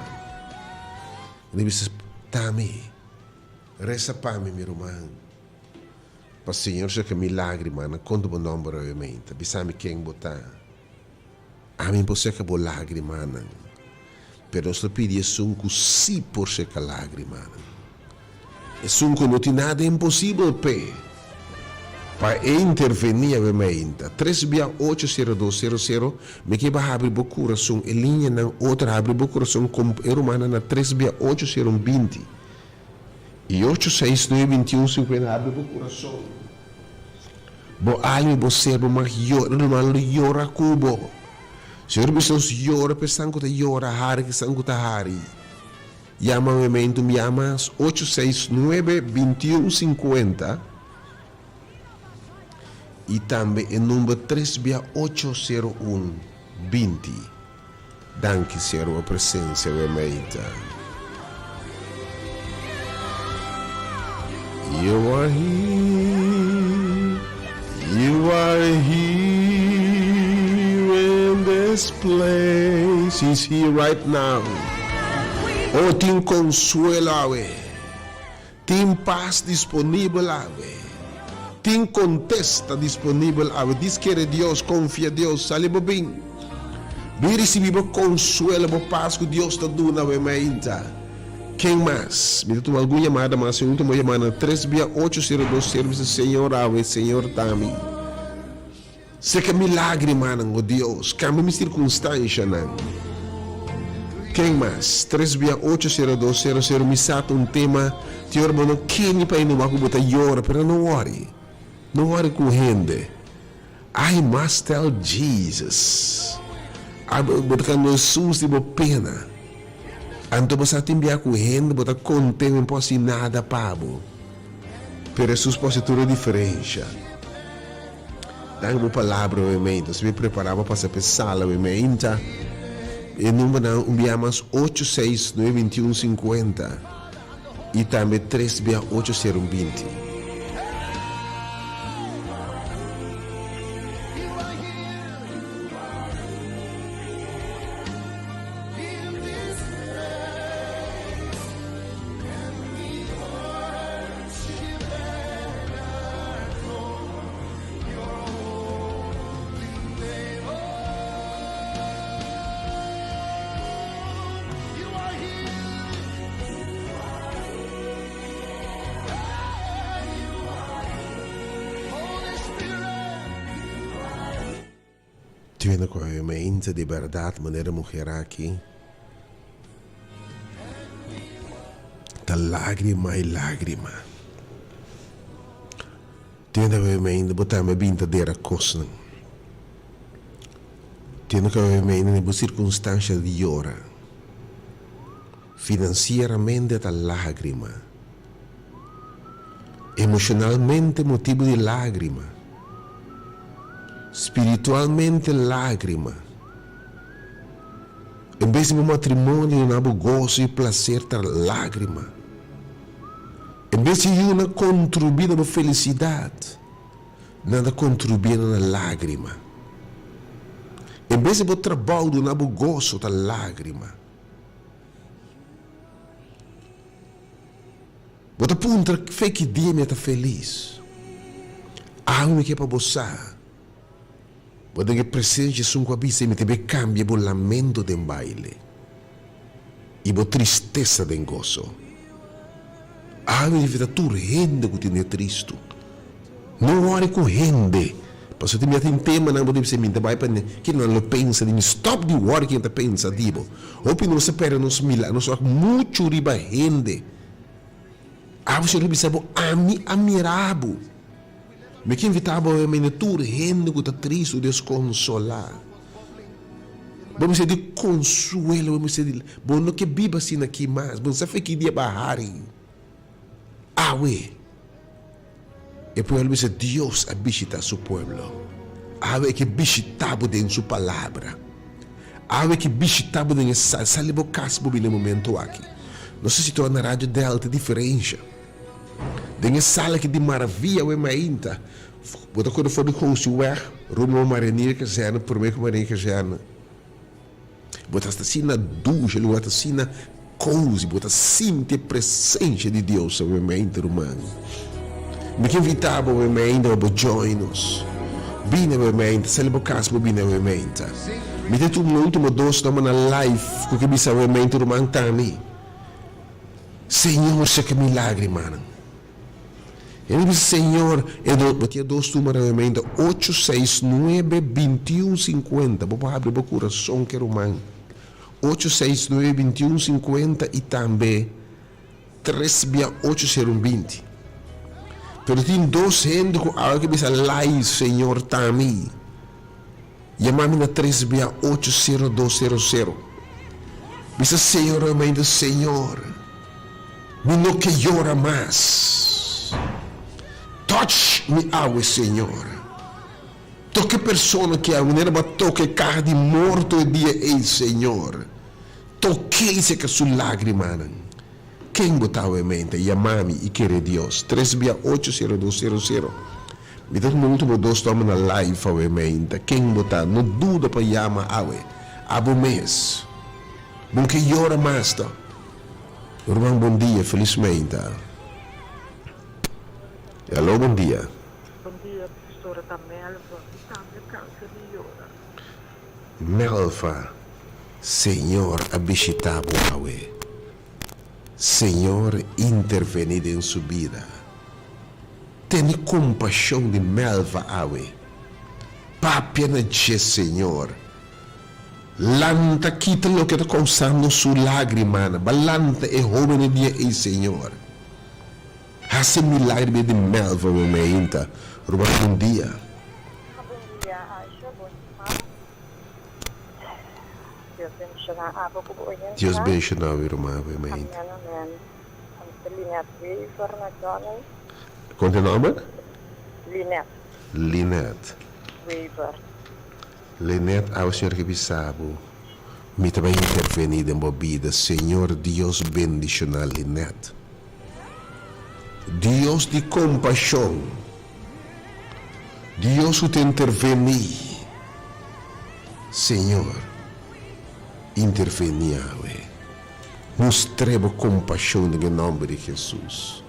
Speaker 1: Ele diz, Tami, reza para mim, meu irmão. Para o Senhor, já que milagre, mano, quando o número, obviamente, bisame quem botar. A mim, você que é lágrima, mano. Pero nós pedimos um que sim por secar lágrima. É um que não tem nada impossível, pé. Para intervenir, obviamente. 368-0200, me que vai abrir o coração, e linha na outra abre o coração com a humana na 368-020. E 869-2150 abre o coração. Bo alma, bo servo, mas llora cubo. Senhor, pessoas llora, pensam que llora, hari, que são que hari. Llama o momento, me llamas 869-2150. E também o número 36801-20. Danke, Senhor, a presença, obviamente. You are here, you are here in this place. He's here right now. Oh, tem consuelo, ave. Tem paz disponível, ave. Tem contesta disponível, ave. Diz que é Deus, confia em Deus, sale bem. Vem receber consuelo, paz que Deus está dando, ave, quem mais? Me dá alguma chamada, mas eu não chamada 368-02 serviço, Senhor Ave, Senhor Tami. Seca milagre, mano, oh Deus. Cambia minha circunstância, não. Quem mais? 368-0200, me sata tema. Senhor, mano, quem para ir no banco botar llora, pero não worry. Não worry com gente. I must tell Jesus. Botar no susto de pena. Anto você timbia com gente, bota contente, não pode nada, pabo. Pero Jesus pode ter uma diferença. Dá uma palavra, obviamente. Se me preparava para essa sala, obviamente. E número enviamos 869-2150. E também 368-020. Tiene com a mente de verdade, maneira mulher aqui. Da lágrima e lágrima. Tiene com a mente botar uma bintadeira coisa. Tiene com a mente numa circunstância de hora. Financeiramente da lágrima. Emocionalmente motivo de lágrima. Espiritualmente lágrima. Em vez de um matrimônio, não há gozo e prazer da lágrima. Em vez de uma contribuir na felicidade, nada contribuir na lágrima. Em vez de trabalho, não há gozo da lágrima. Bota punta fé que dia me está feliz. Algo que é para você. Bota que presente sum com a bisa me teve cambia o lamento de baile. E a tristeza de gozo. Algo de vida tu rende que tem triste. Não ore com rende. Porque se tem tema não pode ser minta vai para que não lo pensa de stop de worry que pensa dibo. Opi não se perde nos milagres, nos muito riba rende. Algo se riba sabo amirabo. Me que invitava a minha tur rende que está triste, desconsolar. Vamos ser de consuelo, vamos ser de bom não que biba assim aqui mais, bom se que dia bahari. Awe. E poi ele dice Deus a visitar seu pueblo. Awe que visitava em sua palavra. Awe que visitava em essa salibo casbo no momento aqui. Não sei se tu na rádio Delta diferença. Dengue sala que de maravilha o mainta. Bota quando for de host weg, rumo marinheira que zena, por meio que marinheira que zena. Bota esta sina ducha, ele bota sina cozy, bota sinte presença de Deus o mainta romano. Me que invitava o mainta a join us. Bine o mainta, celebro casbo bine o mainta. Me te tu no último dos toma na live, com que bisa o mainta romano tani. Senhor, se que milagre, mano. Ele disse, Senhor, eu tinha dois números de emenda, 869-2150. Vou abrir o coração que era humano. 869-2150 e também 368-020. Pero tem dois gente com algo que diz, lai, Senhor, tami. Chamame na 368-0200. Diz, Senhor, emenda, Senhor. Me não que llora mais. Touch me água, Senhor. Toque pessoa que a maneira toque carne de morto e dia, ei, Senhor. Toque-se com sua lágrima. Quem botava em mente? Chamame e querer Deus. 368-0200. Me dá no último dois tomas na live em mente. Quem botar? Não duda para chamar água. Abo mês. Bom que llora mais, tá? Irmão, bom dia, felizmente. Alô, bom dia.
Speaker 4: Bom dia, professora da Melva. Está de câncer de hora.
Speaker 1: Melva, Senhor, abishitabo awe. Senhor, intervenir em sua vida. Tenha compaixão de Melva awe. Papia de Senhor. Lanta quita lo que está causando su lágrima. Balanta e jovem dia e Senhor. Hace milagre de Melva momento. Ruba bom dia.
Speaker 4: Bom dia, Aisha. Bom dia. Deus bendiga a água com o
Speaker 1: Deus bendiga a irmã momento.
Speaker 4: Amém. Linette Weaver na Johnny.
Speaker 1: Qual é o nome?
Speaker 4: Linette
Speaker 3: Weaver.
Speaker 1: Linette, ao Senhor que bisabo, me também intervenir em bebida. Senhor Deus bendicional Linette. Deus de compaixão. Deus que te intervenir. Senhor, intervenir, mostremos compaixão no nome de Jesus.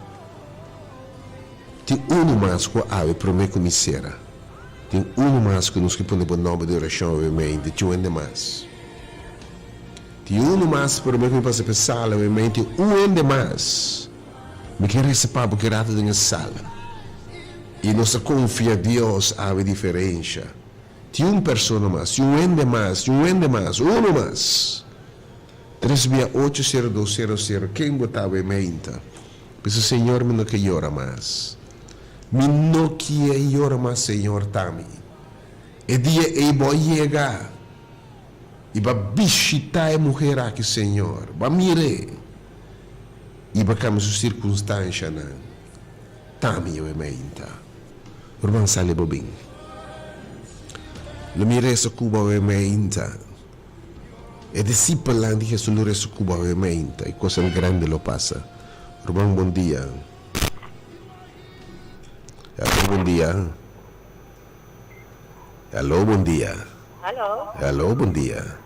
Speaker 1: Tem mais que a prometo misera. Tem mais que nos que põe o nome de oração, obviamente, tem ainda mais. Tem mais para mim que me passa para a sala, obviamente, ainda mais. Me quer receber porque era na sala. E nossa confia em Deus há diferença. un persona más, un ende más, uno más. 3680200, quem botava ementa? Pensa, Senhor, me não quer llorar mais. Me não quer llorar mais, Senhor, Tami. E dia e vai chegar. E vai visitar a mulher aqui, Senhor. Vai mirar. E vai cambiar sua circunstância, não. Tami, eu ementa. Irmão, sale bobin. Lo mire essa Cuba, eu ementa. E discipolando che sul resto Cuba ovviamente e cosa grande lo passa. Romano, buon dia. Buon dia. Allo, buon dia.
Speaker 3: Hello?
Speaker 1: Allo, buon dia.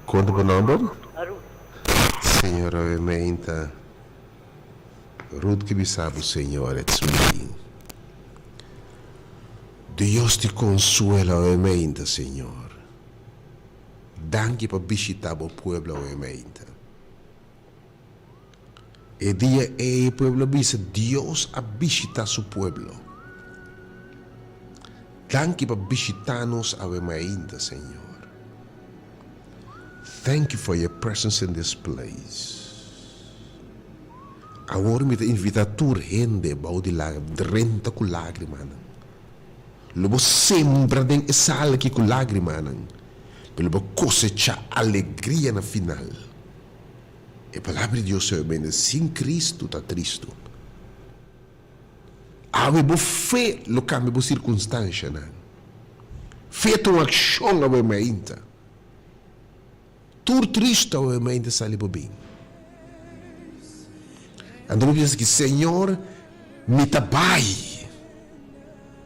Speaker 1: Quanto per number? Signora, ovviamente. Ruth che vi sabe, Signore, it's me. Dios ti consuela ovviamente, Señor. Danke per visitare il pueblo ovviamente. E dia il pueblo dice, Dios ha visitado su pueblo. Danke per visitarnos ovviamente, Señor. Thank you for your presence in this place. Ahora me invita a tu gente, bau di drenta con lacrime. Lobo sembra den esala aqui com lágrima, lobo cosecha alegria na final. E a palavra de Deus é bem, sem Cristo está triste. Ave bo fé lo cambia bo circunstância, não. Feito uma ação obviamente. Tur triste obviamente sale bo bem. Andou diz que Senhor me tabai.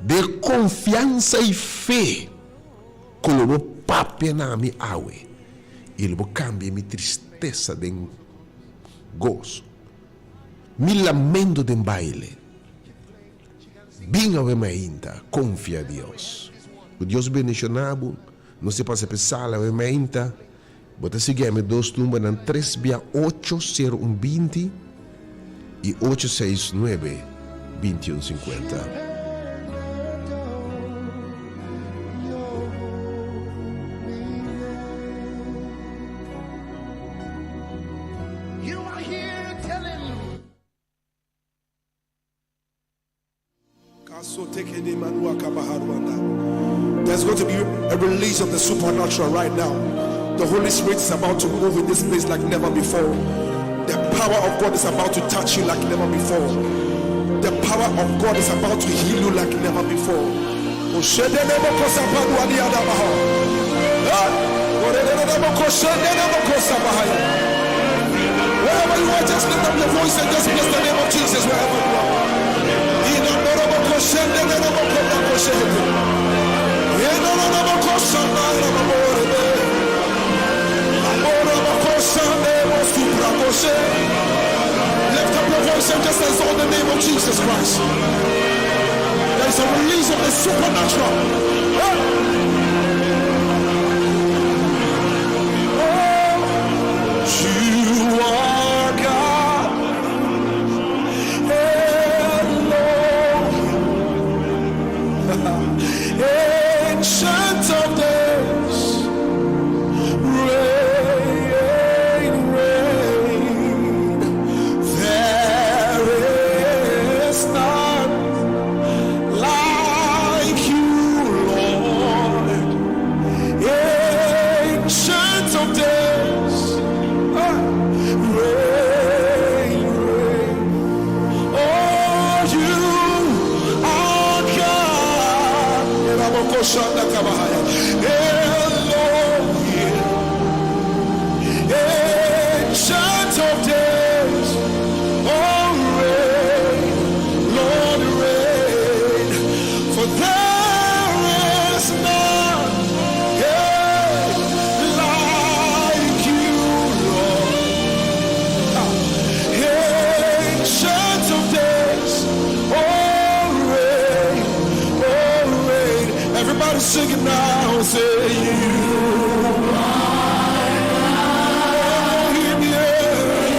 Speaker 1: De confiança e fé, como papi na mi awe, ele cambia minha tristeza de gozo, mi lamento de baile. Bem obviamente, confia a Deus. O Deus bendicionado, não se passa pensar obviamente. Bota seguir-me dois números na 3680120 e 869-2150.
Speaker 5: There's going to be a release of the supernatural right now. The Holy Spirit is about to move in this place like never before. The power of God is about to touch you like never before. The power of God is about to heal you like never before. Wherever you are, just lift up your voice and just bless the name of Jesus wherever you are. Lift up your voice and just exalt the name of Jesus Christ. There is a release of the supernatural. You are God. Ancient of days, reign, reign. There is none like you, Lord. Ancient of days, reign, reign. Oh, you are God. Elohim, ancient of days, oh reign, Lord reign, for there is none like you, Lord. Ancient of days, oh reign, everybody sing it now, say you are Elohim, yeah.